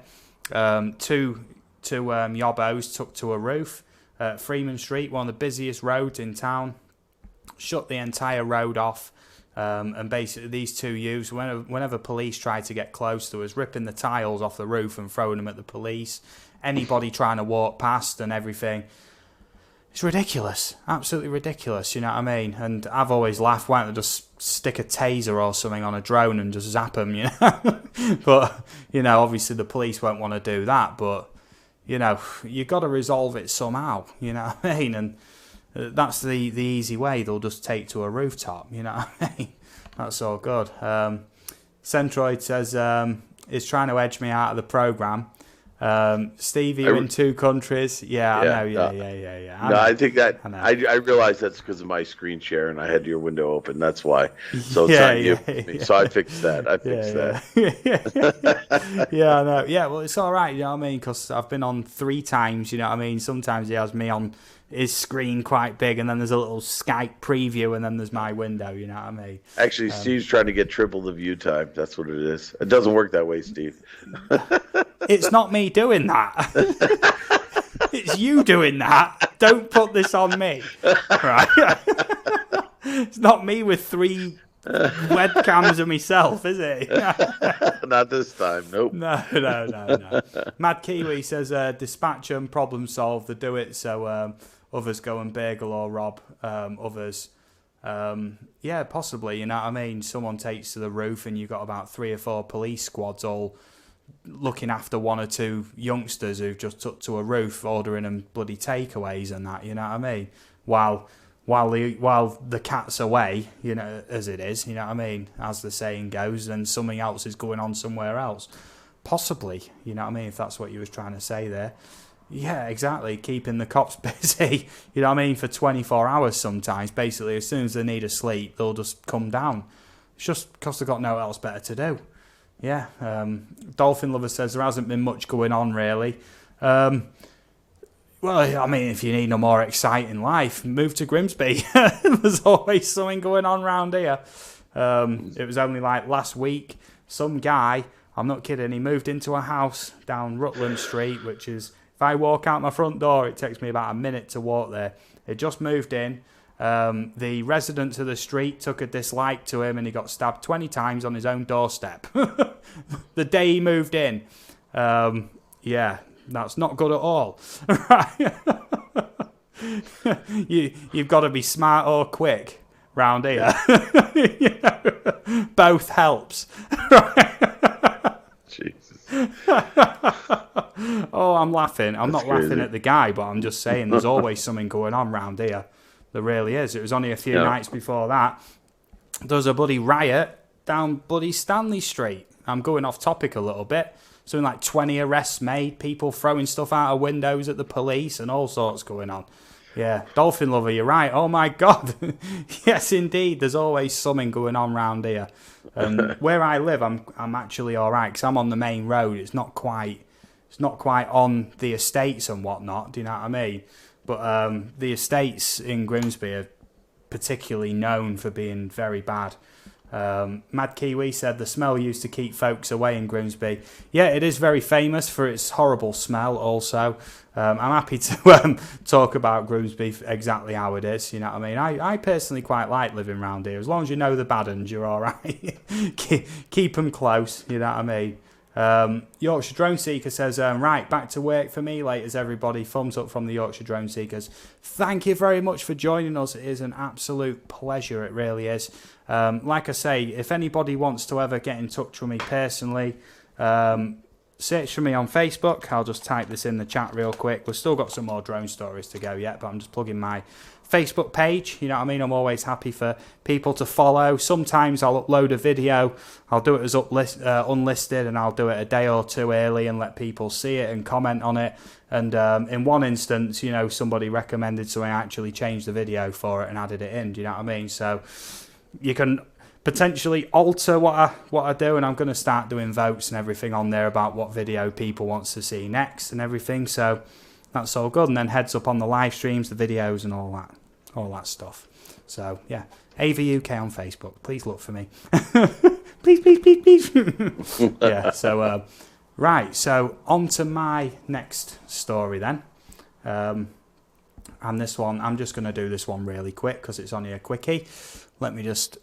two yobbos took to a roof at Freeman Street, one of the busiest roads in town, shut the entire road off. And basically these two youths, whenever police tried to get close to us, ripping the tiles off the roof and throwing them at the police, anybody trying to walk past and everything. It's ridiculous, absolutely ridiculous, you know what I mean? And I've always laughed, why don't they just stick a taser or something on a drone and just zap them, you know? But, you know, obviously the police won't want to do that, but, you know, you've got to resolve it somehow, you know what I mean? And that's the easy way. They'll just take to a rooftop, you know what I mean? That's all good. Centroid says, is trying to edge me out of the programme. Steve, you in 2 countries? Yeah, I know. Yeah. I think that I realize that's because of my screen share, and I had your window open. That's why. So it's not you. Yeah. So I fixed that. Yeah, I know. Yeah, well, it's all right. You know what I mean? Because I've been on 3 times. You know what I mean? Sometimes he has me on his screen quite big, and then there's a little Skype preview, and then there's my window. You know what I mean? Actually, Steve's trying to get triple the view time. That's what it is. It doesn't work that way, Steve. It's not me doing that. It's you doing that. Don't put this on me. Right? It's not me with 3 webcams of myself, is it? Not this time. Nope. No. Mad Kiwi says, dispatch them, problem solve, they do it so others go and bagel or rob others. Yeah, possibly, you know what I mean? Someone takes to the roof and you've got about 3 or 4 police squads all looking after 1 or 2 youngsters who've just took to a roof ordering them bloody takeaways and that, you know what I mean? While the cat's away, you know, as it is, you know what I mean, as the saying goes, and something else is going on somewhere else. Possibly, you know what I mean, if that's what you was trying to say there. Yeah, exactly, keeping the cops busy, you know what I mean, for 24 hours sometimes. Basically, as soon as they need a sleep, they'll just come down. It's just because they've got no else better to do. Yeah, Dolphin Lover says there hasn't been much going on, really. Well, I mean, if you need a more exciting life, move to Grimsby. There's always something going on around here. It was only like last week, some guy, I'm not kidding, he moved into a house down Rutland Street, which is, if I walk out my front door, it takes me about a minute to walk there. He just moved in. The residents of the street took a dislike to him and he got stabbed 20 times on his own doorstep. The day he moved in. Yeah, that's not good at all. Right? You've got to be smart or quick round here. You know, both helps. Jesus. Oh, I'm laughing. I'm That's not laughing crazy. at the guy, but I'm just saying there's always something going on round here. There really is. It was only a few nights before that. There was a bloody riot down bloody Stanley Street. I'm going off topic a little bit. Something like 20 arrests made, people throwing stuff out of windows at the police and all sorts going on. Yeah, Dolphin Lover, you're right. Oh my God. Yes, indeed. There's always something going on round here. And where I live, I'm actually all right because I'm on the main road. It's not quite on the estates and whatnot. Do you know what I mean? But the estates in Grimsby are particularly known for being very bad. Mad Kiwi said the smell used to keep folks away in Grimsby. Yeah, it is very famous for its horrible smell also. I'm happy to talk about Grimsby exactly how it is, you know what I mean? I personally quite like living around here. As long as you know the bad uns, you're all right. Keep them close, you know what I mean? Yorkshire Drone Seeker says, right, back to work for me. Laters, everybody. Thumbs up from the Yorkshire Drone Seekers. Thank you very much for joining us. It is an absolute pleasure. It really is. Like I say, if anybody wants to ever get in touch with me personally, search for me on Facebook. I'll just type this in the chat real quick. We've still got some more drone stories to go yet, but I'm just plugging my Facebook page, you know what I mean? I'm always happy for people to follow. Sometimes I'll upload a video, I'll do it as unlisted, and I'll do it a day or two early and let people see it and comment on it. And in one instance, you know, somebody recommended, so I actually changed the video for it and added it in, do you know what I mean? So you can potentially alter what I do, and I'm going to start doing votes and everything on there about what video people wants to see next and everything. So that's all good. And then heads up on the live streams, the videos, and all that stuff. So yeah, AV UK on Facebook. Please look for me. please. Yeah. So right. So on to my next story then. And this one, I'm just going to do this one really quick because it's only a quickie. Let me just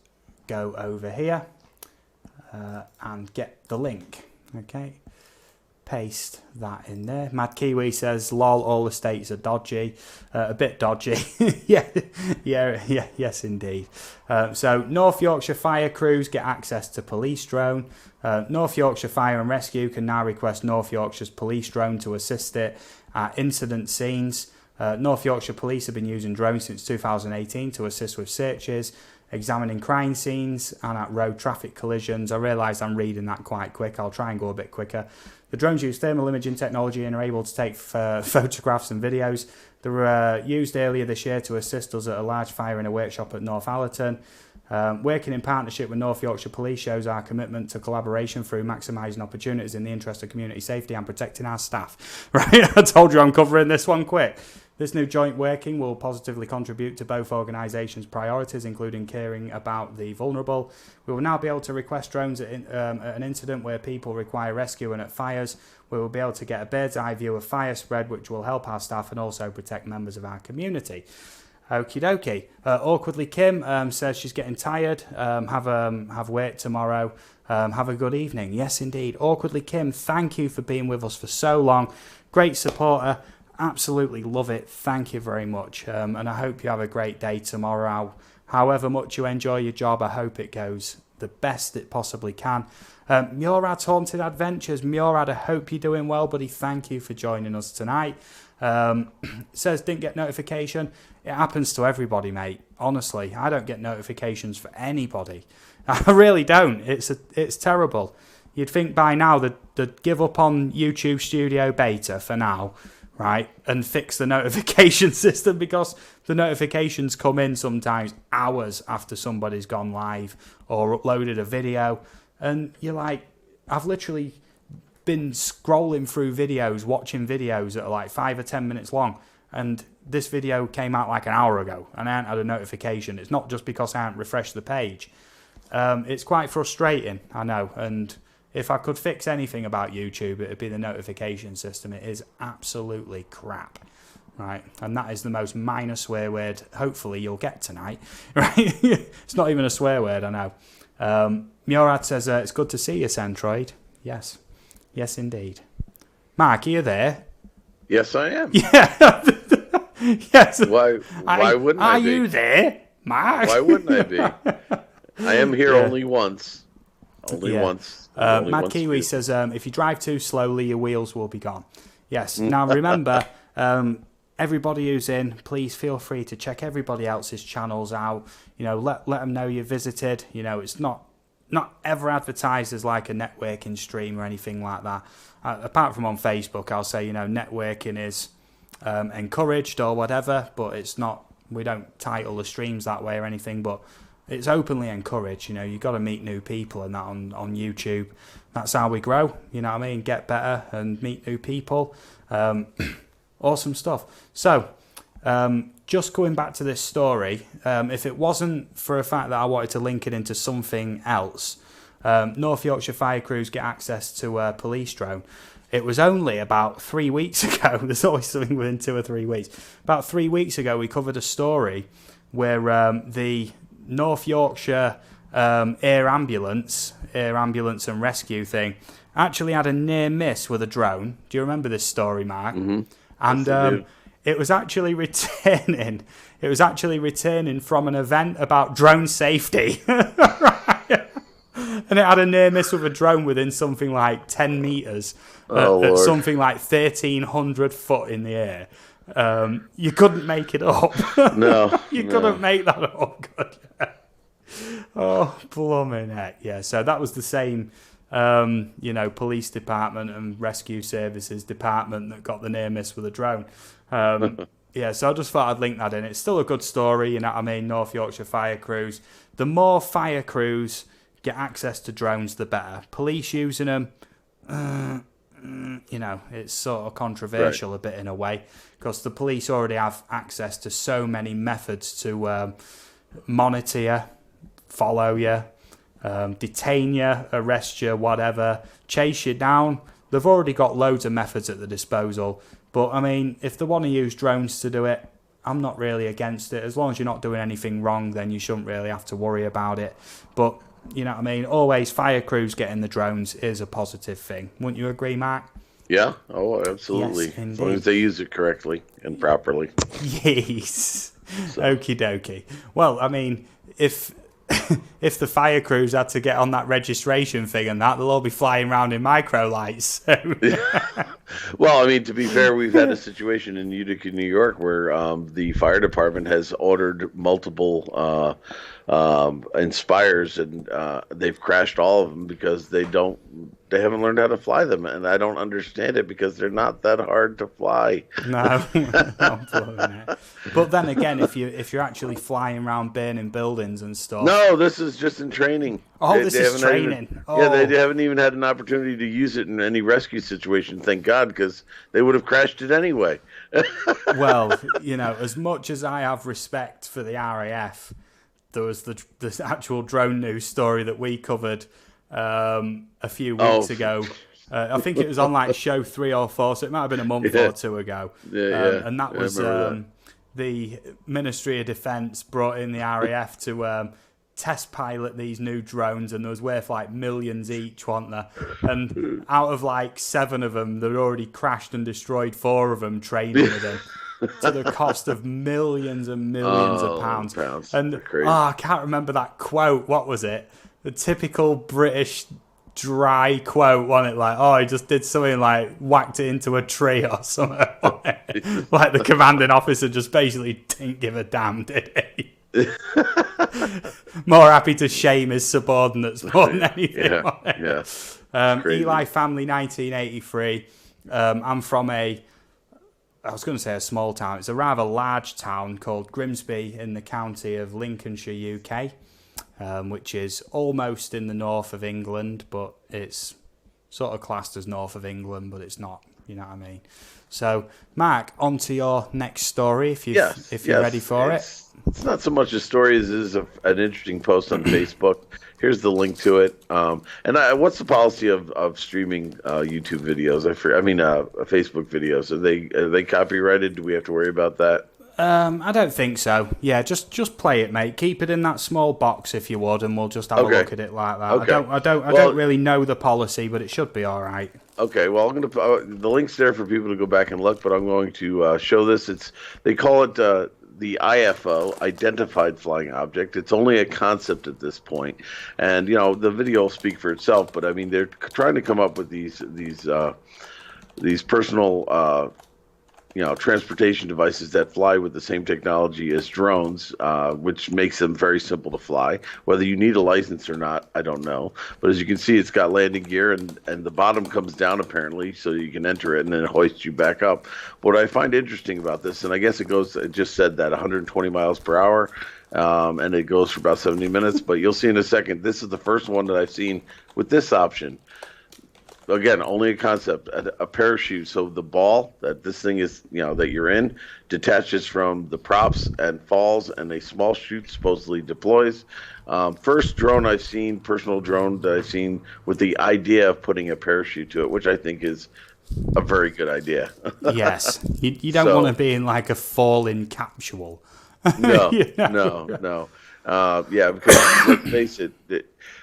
go over here and get the link. Okay, paste that in there. Mad Kiwi says, "Lol, all the states are dodgy, a bit dodgy." Yes, indeed. So North Yorkshire fire crews get access to police drone. North Yorkshire Fire and Rescue can now request North Yorkshire's police drone to assist it at incident scenes. North Yorkshire Police have been using drones since 2018 to assist with searches, examining crime scenes and at road traffic collisions. I realise I'm reading that quite quick. I'll try and go a bit quicker. The drones use thermal imaging technology and are able to take photographs and videos. They were used earlier this year to assist us at a large fire in a workshop at North Allerton. Working in partnership with North Yorkshire Police shows our commitment to collaboration through maximising opportunities in the interest of community safety and protecting our staff. Right, I told you I'm covering this one quick. This new joint working will positively contribute to both organisations' priorities, including caring about the vulnerable. We will now be able to request drones at an incident where people require rescue and at fires. We will be able to get a bird's eye view of fire spread, which will help our staff and also protect members of our community. Okie dokie. Awkwardly Kim says she's getting tired. Have work tomorrow. Have a good evening. Yes, indeed. Awkwardly Kim, thank you for being with us for so long. Great supporter. Absolutely love it. Thank you very much. And I hope you have a great day tomorrow. However much you enjoy your job, I hope it goes the best it possibly can. Murad's Haunted Adventures. Murad, I hope you're doing well, buddy. Thank you for joining us tonight. Says didn't get notification. It happens to everybody, mate. Honestly, I don't get notifications for anybody. I really don't. It's terrible. You'd think by now they'd give up on YouTube Studio Beta for now, right, and fix the notification system, because the notifications come in sometimes hours after somebody's gone live or uploaded a video, and you're like, I've literally been scrolling through videos, watching videos that are like 5 or 10 minutes long, and this video came out like an hour ago and I haven't had a notification. It's not just because I haven't refreshed the page. It's quite frustrating, I know, and if I could fix anything about YouTube, it would be the notification system. It is absolutely crap, right? And that is the most minor swear word hopefully you'll get tonight, right? It's not even a swear word, I know. Murad says, it's good to see you, Centroid. Yes. Yes, indeed. Mark, are you there? Yes, I am. Yeah. Yes. Why wouldn't I be? Are you there, Mark? Why wouldn't I be? I am here only once. Only once. Mad Kiwi says, if you drive too slowly, your wheels will be gone. Yes. Now, remember, everybody who's in, please feel free to check everybody else's channels out. You know, let them know you visited. You know, it's not ever advertised as like a networking stream or anything like that. Apart from on Facebook, I'll say, you know, networking is encouraged or whatever, but it's not, we don't title the streams that way or anything, but it's openly encouraged. You know, you've got to meet new people and that on YouTube. That's how we grow, you know what I mean? Get better and meet new people. Awesome stuff. So, just going back to this story, if it wasn't for a fact that I wanted to link it into something else, North Yorkshire fire crews get access to a police drone. It was only about 3 weeks ago. There's always something within 2 or 3 weeks. About 3 weeks ago, we covered a story where the North Yorkshire air ambulance and rescue thing actually had a near miss with a drone. Do you remember this story, Mark? Mm-hmm. And yes, it was actually returning. It was actually returning from an event about drone safety. And it had a near miss with a drone within something like 10 metres at something like 1,300 foot in the air. You couldn't make it up. No. You couldn't make that up, could you? Oh, blooming heck. Yeah, so that was the same, police department and rescue services department that got the near miss with a drone. Yeah, so I just thought I'd link that in. It's still a good story, you know what I mean? North Yorkshire fire crews. The more fire crews get access to drones, the better. Police using them, you know, it's sort of Right. controversial a bit in a way, because the police already have access to so many methods to monitor you, follow you, detain you, arrest you, whatever, chase you down. They've already got loads of methods at the disposal. But I mean, if they want to use drones to do it, I'm not really against it. As long as you're not doing anything wrong, then you shouldn't really have to worry about it. But you know what I mean? Always fire crews getting the drones is a positive thing. Wouldn't you agree, Mark? Yeah. Oh, Yes, absolutely. As long as indeed. they use it correctly and properly. Yes. So. Okie dokie. Well, I mean, if if the fire crews had to get on that registration thing and that, they'll all be flying around in micro lights. So. Well, I mean, to be fair, we've had a situation in Utica, New York, where the fire department has ordered multiple Inspires, and they've crashed all of them because they haven't learned how to fly them, and I don't understand it because they're not that hard to fly. No, I'm blowing it. But then again, if you're actually flying around burning buildings and stuff, No, this is just in training. oh, this They is haven't even, training. yeah, they Oh, haven't even had an opportunity to use it in any rescue situation. Thank God, because they would have crashed it anyway. well, you know, as much as I have respect for the RAF, there was the actual drone news story that we covered a few Oh, weeks ago. I think it was on like show 3 or 4, so it might have been a month yeah, or two ago. yeah, yeah. And that I was remember that. the Ministry of Defence brought in the RAF to test pilot these new drones, and there was worth like millions each, weren't there? And out of like 7 of them, they'd already crashed and destroyed 4 of them training with them to the cost of millions and millions of Oh, pounds. pounds. And Crazy. I can't remember that quote. What was it? The typical British dry quote, wasn't it? Like, oh, he just did something like whacked it into a tree or something. Like the commanding officer just basically didn't give a damn, did he? More happy to shame his subordinates more than anything. Yeah, yeah. It's crazy. Eli family, 1983. I'm from I was going to say a small town. It's a rather large town called Grimsby in the county of Lincolnshire, UK, which is almost in the north of England, but it's sort of classed as north of England, but it's not. You know what I mean? So, Mark, on to your next story Yes, if you're ready yes. for it. It's not so much a story as it is an interesting post on Facebook. Here's the link to it. What's the policy of streaming YouTube videos? I mean, Facebook videos. Are they copyrighted? Do we have to worry about that? I don't think so. Yeah, just play it, mate. Keep it in that small box if you would, and we'll just have a Okay. look at it like that. Okay. I Well, don't really know the policy, but it should be all right. okay. Well, I'm gonna the link's there for people to go back and look, but I'm going to show this. They call it the IFO, Identified Flying Object. It's only a concept at this point, and the video will speak for itself. But I mean, they're trying to come up with these personal transportation devices that fly with the same technology as drones, which makes them very simple to fly. Whether you need a license or not, I don't know. But as you can see, it's got landing gear, and the bottom comes down apparently, so you can enter it, and then it hoists you back up. What I find interesting about this, and I guess it just said that 120 miles per hour, and it goes for about 70 minutes. But you'll see in a second, this is the first one that I've seen with this option. Again, only a concept, a parachute. So the ball that this thing is, that you're in, detaches from the props and falls, and a small chute supposedly deploys. First drone I've seen, personal drone that I've seen with the idea of putting a parachute to it, which I think is a very good idea. Yes, you don't want to So be in like a falling capsule. no, You know? no. Yeah, because let's face it,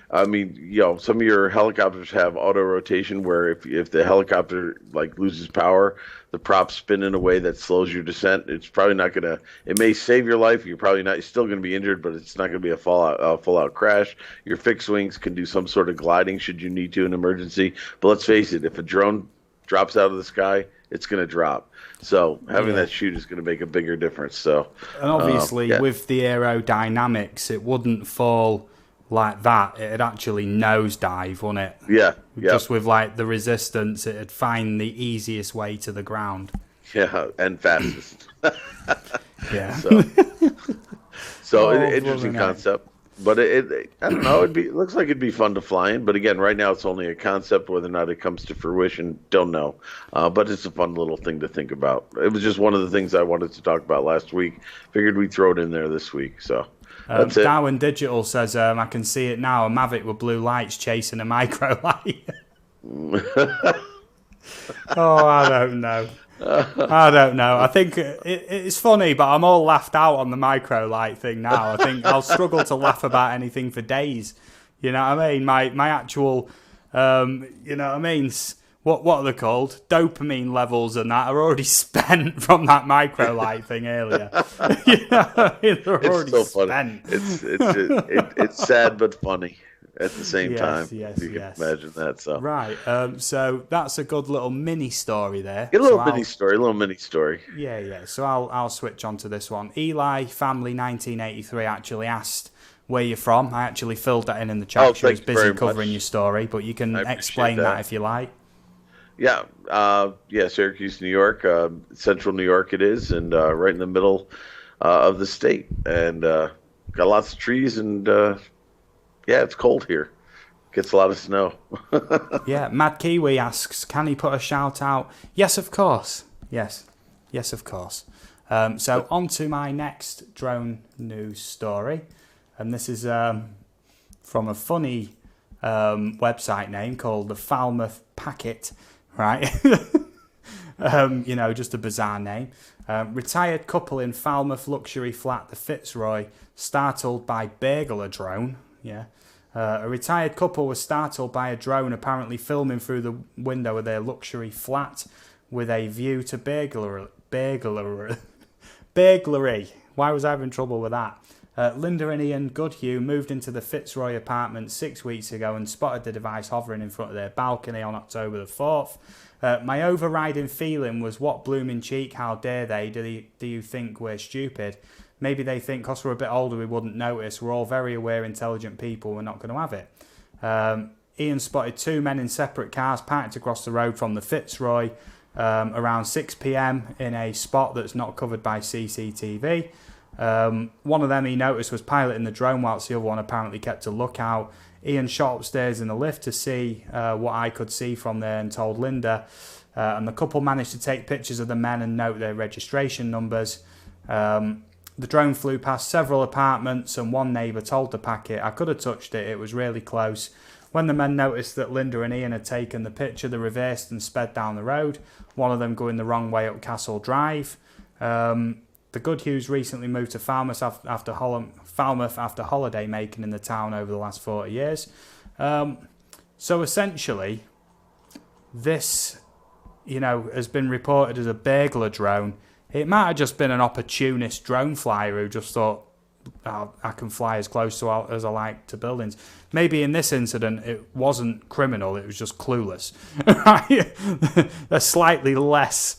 I mean, some of your helicopters have auto rotation where if the helicopter like loses power, the props spin in a way that slows your descent. It's probably not gonna. It may save your life. You're probably not. You're still gonna be injured, but it's not gonna be a full out crash. Your fixed wings can do some sort of gliding should you need to in emergency. But let's face it, if a drone drops out of the sky, it's gonna drop. So having Yeah. that chute is gonna make a bigger difference. So And obviously, yeah, with the aerodynamics, it wouldn't fall like that. It'd actually nosedive, wouldn't it? yeah, yeah. Just with like the resistance, it'd find the easiest way to the ground. Yeah, and fastest. Yeah. So, Oh, interesting blooming heck. concept. But I don't know. It looks like it'd be fun to fly in. But again, right now it's only a concept. Whether or not it comes to fruition, don't know. But it's a fun little thing to think about. It was just one of the things I wanted to talk about last week. Figured we'd throw it in there this week. So that's it. Darwin Digital says, I can see it now, a Mavic with blue lights chasing a micro light. Oh, I don't know. I don't know. I think it's funny, but I'm all laughed out on the micro light thing now. I think I'll struggle to laugh about anything for days. You know what I mean? My actual, you know what I mean? What are they called? Dopamine levels and that are already spent from that micro light thing earlier. You know what I mean? They're It's already so funny. spent. It's sad but funny at the same time. Yes, yes, If you can yes. imagine that. So Right. So that's a good little mini story there. get a So little mini story. A little mini story. yeah, yeah. So I'll switch on to this one. Eli Family 1983 actually asked where you're from. I actually filled that in the chat. Oh, She was thank you busy very covering much. your story, but you can I appreciate explain that that. if you like. Yeah, Syracuse, New York, central New York it is, and right in the middle of the state, and got lots of trees, and yeah, it's cold here. Gets a lot of snow. Yeah, Mad Kiwi asks, can he put a shout out? Yes, of course. Yes, yes, of course. So on to my next drone news story, and this is from a funny website name called the Falmouth Packet, right? You know, just a bizarre name. Retired couple in Falmouth luxury flat, the Fitzroy, startled by burglar drone. Yeah. A retired couple was startled by a drone apparently filming through the window of their luxury flat with a view to burglary. Why was I having trouble with that? Linda and Ian Goodhue moved into the Fitzroy apartment 6 weeks ago and spotted the device hovering in front of their balcony on October the 4th. My overriding feeling was, what blooming cheek, how dare they? Do you think we're stupid? Maybe they think because we're a bit older we wouldn't notice. We're all very aware, intelligent people. We're not going to have it. Ian spotted two men in separate cars parked across the road from the Fitzroy around 6 p.m. in a spot that's not covered by CCTV. One of them he noticed was piloting the drone whilst the other one apparently kept a lookout. Ian shot upstairs in the lift to see what I could see from there and told Linda. And the couple managed to take pictures of the men and note their registration numbers. The drone flew past several apartments and one neighbour told the packet, I could have touched it, it was really close. When the men noticed that Linda and Ian had taken the picture, they reversed and sped down the road, one of them going the wrong way up Castle Drive. The Goodhues recently moved to Falmouth after holiday making in the town over the last 40 years. So essentially, this, you know, has been reported as a burglar drone. It might have just been an opportunist drone flyer who just thought, oh, I can fly as close to as I like to buildings. Maybe in this incident it wasn't criminal, it was just clueless. A slightly less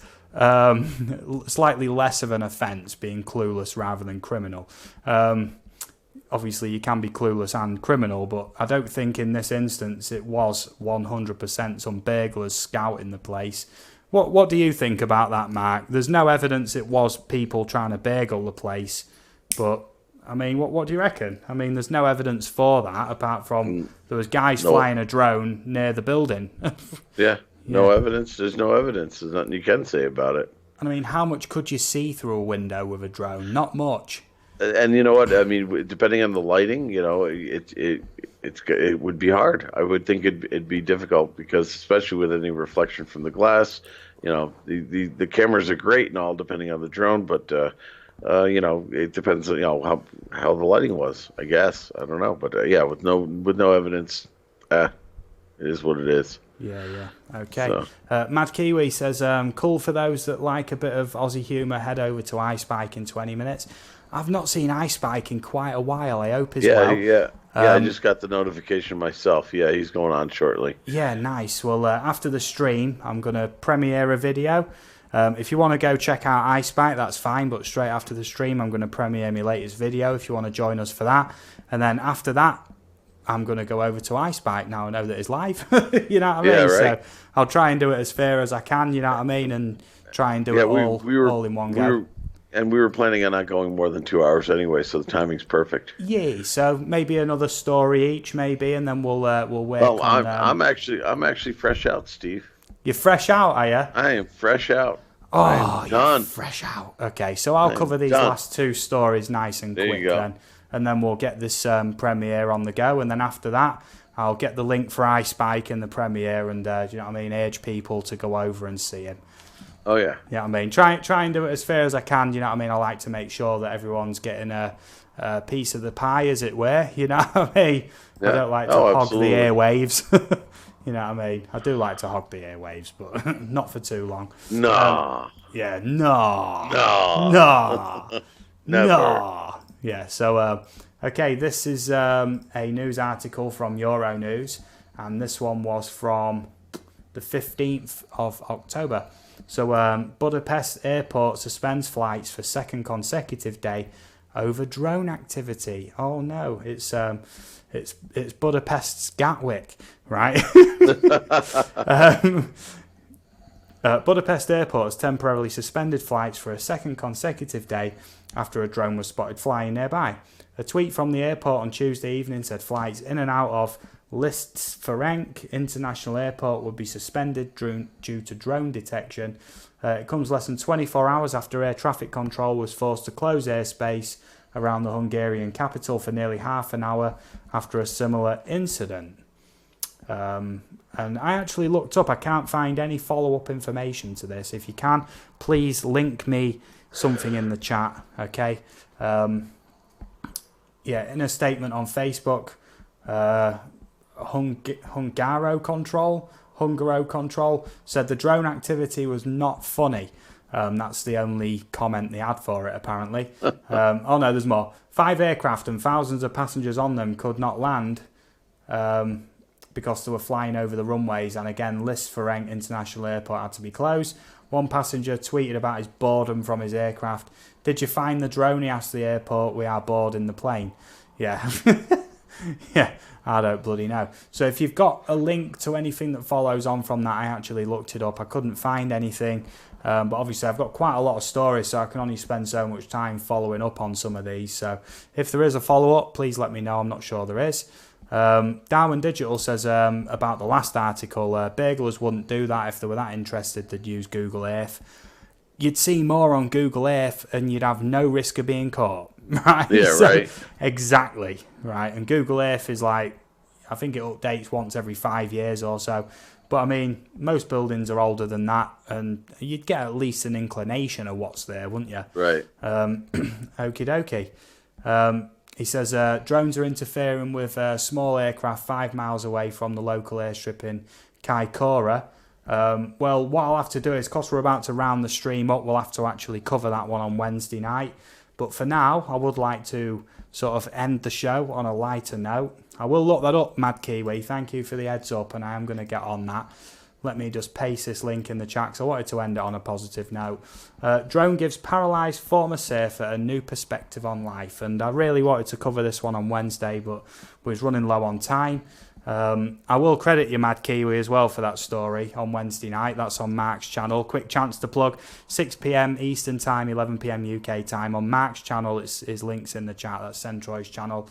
of an offence being clueless rather than criminal. Obviously you can be clueless and criminal, but I don't think in this instance it was 100% some burglars scouting the place. What do you think about that, Mark? There's no evidence it was people trying to burgle the place, but I mean, what do you reckon? I mean, there's no evidence for that apart from there was guys flying a drone near the building. Yeah, no evidence. There's no evidence. There's nothing you can say about it. I mean, how much could you see through a window with a drone? Not much. And you know what? I mean, depending on the lighting, you know, it would be hard. I would think it'd be difficult because, especially with any reflection from the glass, you know, the cameras are great and all, depending on the drone, but you know, it depends, you know, how the lighting was. I guess I don't know, but yeah, with no evidence, it is what it is. Yeah. Okay. So. Mad Kiwi says, cool for those that like a bit of Aussie humour, head over to iSpike in 20 minutes. I've not seen iSpike in quite a while. I hope as well. Yeah. I just got the notification myself. Yeah, he's going on shortly. Yeah, nice. Well, after the stream, I'm going to premiere a video. If you want to go check out iSpike, that's fine. But straight after the stream, I'm going to premiere my latest video if you want to join us for that. And then after that, I'm going to go over to iSpike now I know that it's live. You know what I mean? Yeah, right. So I'll try and do it as fair as I can, you know what I mean? And try and do it all in one go. And we were planning on not going more than 2 hours anyway, so the timing's perfect. Yeah, so maybe another story each, maybe, and then we'll Well, work on. I'm actually fresh out, Steve. You're fresh out, are you? I am fresh out. I am Oh, you're done. fresh out. Okay, so I'll I am cover these done. last two stories nice and There you quick go. then, and then we'll get this premiere on the go, and then after that, I'll get the link for iSpike in the premiere, and do you know what I mean? Urge people to go over and see him. Oh yeah. You know what I mean? Try and do it as fair as I can. You know what I mean? I like to make sure that everyone's getting a piece of the pie, as it were. You know what I mean? I Yeah. don't like to Oh, hog absolutely. the airwaves. You know what I mean? I do like to hog the airwaves, but not for too long. Nah. Yeah, no, Nah. no, Never. no. Yeah, so, okay, this is a news article from Euronews, and this one was from the 15th of October. So, Budapest airport suspends flights for second consecutive day over drone activity. Oh no, it's Budapest's Gatwick, right? um, Budapest Airport has temporarily suspended flights for a second consecutive day after a drone was spotted flying nearby. A tweet from the airport on Tuesday evening said flights in and out of Liszt Ferenc International Airport would be suspended due to drone detection. It comes less than 24 hours after air traffic control was forced to close airspace around the Hungarian capital for nearly half an hour after a similar incident. And I actually looked up, I can't find any follow-up information to this. If you can, please link me something in the chat, okay? Yeah, in a statement on Facebook, Hungaro Control said the drone activity was not funny. That's the only comment they had for it, apparently. Oh no, there's more. 5 aircraft and thousands of passengers on them could not land because they were flying over the runways, and again, Liszt Ferenc International Airport had to be closed. One passenger tweeted about his boredom from his aircraft. Did you find the drone? He asked the airport. We are bored in the plane. Yeah. Yeah, I don't bloody know. So if you've got a link to anything that follows on from that, I actually looked it up. I couldn't find anything. But obviously I've got quite a lot of stories, so I can only spend so much time following up on some of these. So if there is a follow-up, please let me know. I'm not sure there is. Darwin Digital says about the last article, burglars wouldn't do that. If they were that interested, they'd use Google Earth. You'd see more on Google Earth and you'd have no risk of being caught. Right? Yeah, So, right. exactly. Right. And Google Earth is like, I think it updates once every 5 years or so. But I mean, most buildings are older than that, and you'd get at least an inclination of what's there, wouldn't you? Right. Okie dokie. He says drones are interfering with small aircraft 5 miles away from the local airstrip in Kaikoura. Well, what I'll have to do is, because we're about to round the stream up, we'll have to actually cover that one on Wednesday night. But for now, I would like to sort of end the show on a lighter note. I will look that up, Mad Kiwi. Thank you for the heads up, and I am going to get on that. Let me just paste this link in the chat, because I wanted to end it on a positive note. Drone gives paralysed former surfer a new perspective on life. And I really wanted to cover this one on Wednesday, but was running low on time. I will credit you, Mad Kiwi, as well for that story on Wednesday night. That's on Mark's channel. Quick chance to plug, 6 p.m. Eastern Time, 11 p.m. UK time. On Mark's channel, his link's in the chat. That's Centroid's channel.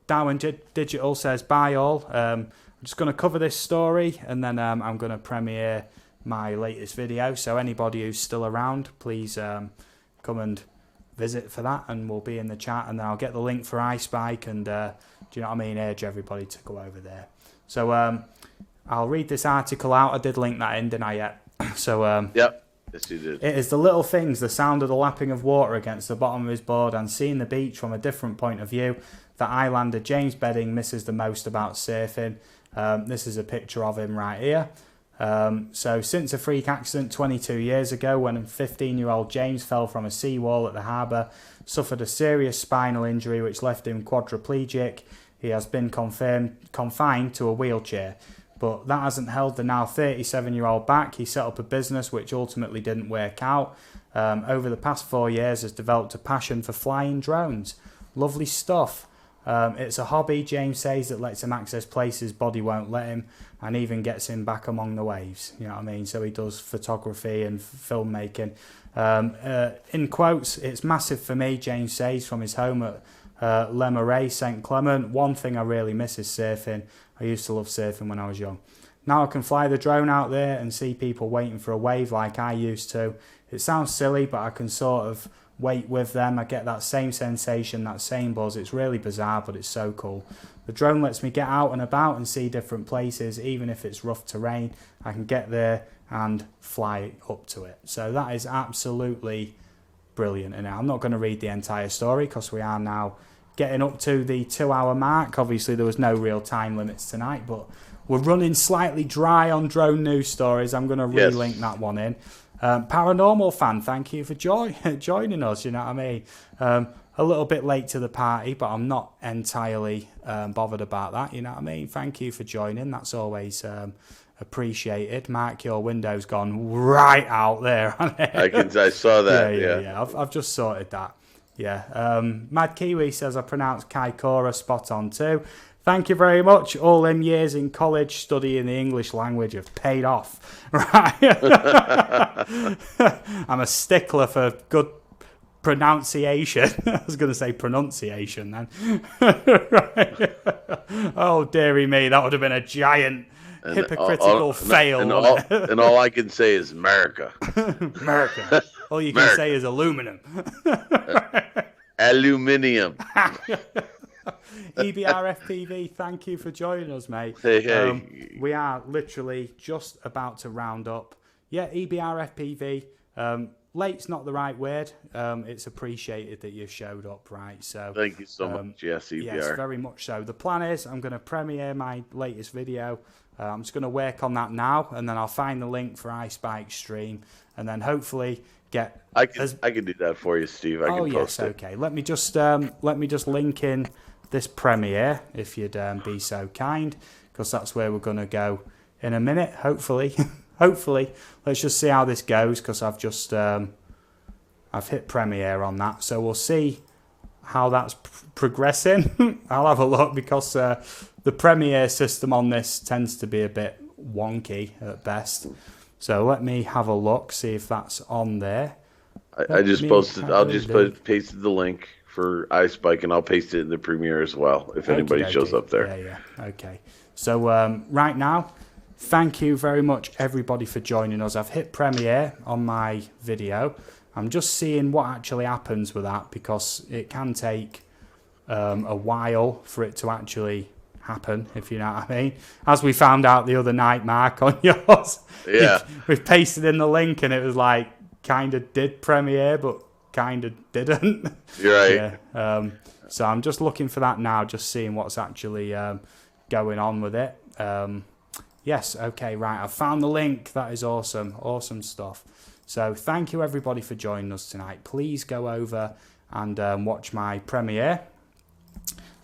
Darwin Digital says, bye all. I'm just going to cover this story, and then I'm going to premiere my latest video. So anybody who's still around, please come and visit for that, and we'll be in the chat, and then I'll get the link for iSpike, and do you know what I mean, urge everybody to go over there. So I'll read this article out. I did link that in, didn't I yet? So Yep. Yes, you did. it is the little things, the sound of the lapping of water against the bottom of his board and seeing the beach from a different point of view that Islander James Bedding misses the most about surfing. This is a picture of him right here. So since a freak accident 22 years ago when 15-year-old James fell from a seawall at the harbour, suffered a serious spinal injury which left him quadriplegic, he has been confined to a wheelchair. But that hasn't held the now 37-year-old back. He set up a business which ultimately didn't work out. Over the past 4 years has developed a passion for flying drones. Lovely stuff. It's a hobby, James says, that lets him access places body won't let him, and even gets him back among the waves. You know what I mean? So he does photography and filmmaking. In quotes, it's massive for me, James says, from his home at Le Marais, St. Clement. One thing I really miss is surfing. I used to love surfing when I was young. Now I can fly the drone out there and see people waiting for a wave like I used to. It sounds silly, but I can sort of wait with them. I get that same sensation, that same buzz. It's really bizarre, but it's so cool. The drone lets me get out and about and see different places, even if it's rough terrain. I can get there and fly up to it. So that is absolutely brilliant. And I'm not going to read the entire story because we are now getting up to the 2-hour mark. Obviously, there was no real time limits tonight, but we're running slightly dry on drone news stories. I'm going to relink that one in. Paranormal fan, thank you for joining us, you know what I mean? A little bit late to the party, but I'm not entirely bothered about that, you know what I mean? Thank you for joining, that's always appreciated. Mark, your window's gone right out there. I saw that, yeah. I've just sorted that. Yeah. Mad Kiwi says I pronounced Kaikoura spot on too. Thank you very much. All them years in college studying the English language have paid off. Right. I'm a stickler for good pronunciation. I was going to say pronunciation then. Right. Oh, dearie me, that would have been a giant hypocritical fail. And all I can say is America. America. All you can say is aluminum. Aluminium. EBRFPV, thank you for joining us, mate. Hey. We are literally just about to round up. Yeah, EBRFPV. Late's not the right word. It's appreciated that you showed up, right? So thank you so much. Yes, EBR. Yes, very much so. The plan is I'm going to premiere my latest video. I'm just going to work on that now, and then I'll find the link for iSpike stream, and then hopefully get. I can do that for you, Steve. I can post it. Okay. Let me just link in this premiere, if you'd be so kind, because that's where we're going to go in a minute, hopefully. Hopefully. Let's just see how this goes, because I've just I've hit premiere on that, so we'll see how that's progressing. I'll have a look, because the premiere system on this tends to be a bit wonky at best. So let me have a look, see if that's on there. I just posted. I'll just pasted the link for iSpike, and I'll paste it in the premiere as well if anybody shows up there. Yeah. Okay. So right now, thank you very much, everybody, for joining us. I've hit premiere on my video. I'm just seeing what actually happens with that, because it can take a while for it to actually happen, if you know what I mean. As we found out the other night, Mark, on yours. Yeah. We've pasted in the link, and it was like, kind of did premiere, but kind of didn't. You're right. Yeah. So I'm just looking for that now, just seeing what's actually going on with it. Yes, okay, right. I've found the link. That is awesome. Awesome stuff. So thank you, everybody, for joining us tonight. Please go over and watch my premiere.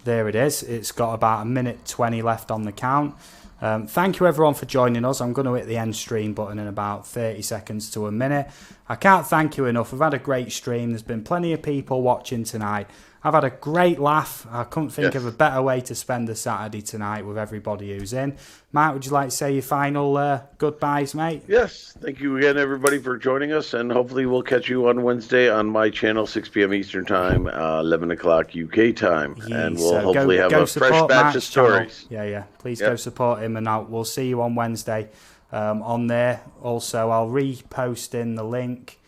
There it is. It's got about 1:20 left on the count. Thank you, everyone, for joining us. I'm going to hit the end stream button in about 30 seconds to a minute. I can't thank you enough. We've had a great stream. There's been plenty of people watching tonight. I've had a great laugh. I couldn't think of a better way to spend the Saturday tonight with everybody who's in. Matt, would you like to say your final goodbyes, mate? Yes. Thank you again, everybody, for joining us, and hopefully we'll catch you on Wednesday on my channel, 6 p.m. Eastern Time, 11 o'clock UK time, and we'll hopefully have a fresh batch of stories. Channel. Yeah. Please go support him, and we'll see you on Wednesday on there. Also, I'll repost in the link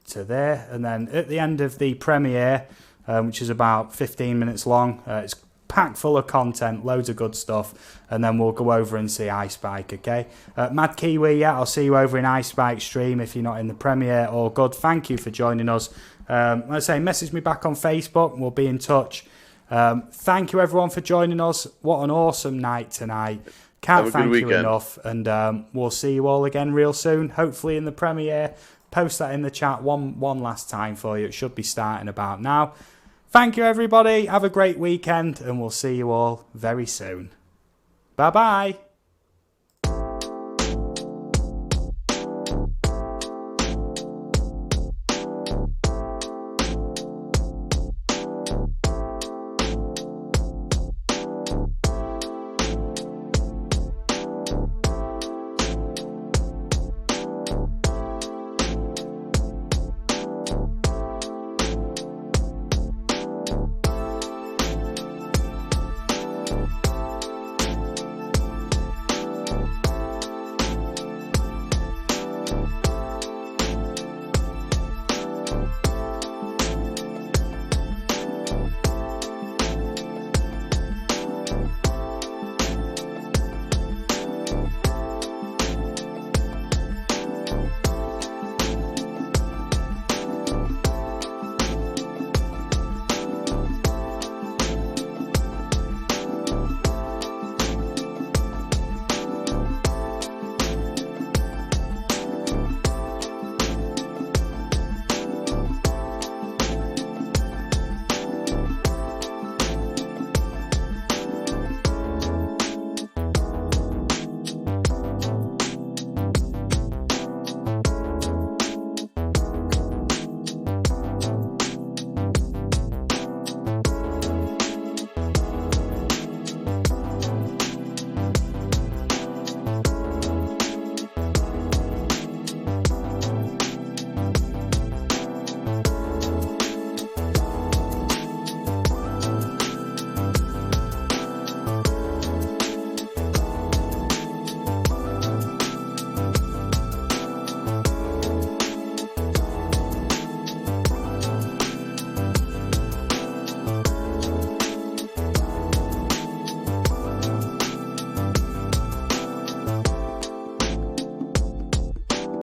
to there, and then at the end of the premiere, which is about 15 minutes long. It's packed full of content, loads of good stuff, and then we'll go over and see iSpike, okay? Mad Kiwi, I'll see you over in iSpike stream if you're not in the premiere. All good. Thank you for joining us. Like I say, message me back on Facebook. We'll be in touch. Thank you, everyone, for joining us. What an awesome night tonight. Can't thank you enough, and we'll see you all again real soon, hopefully in the premiere. Post that in the chat one last time for you. It should be starting about now. Thank you, everybody. Have a great weekend, and we'll see you all very soon. Bye-bye.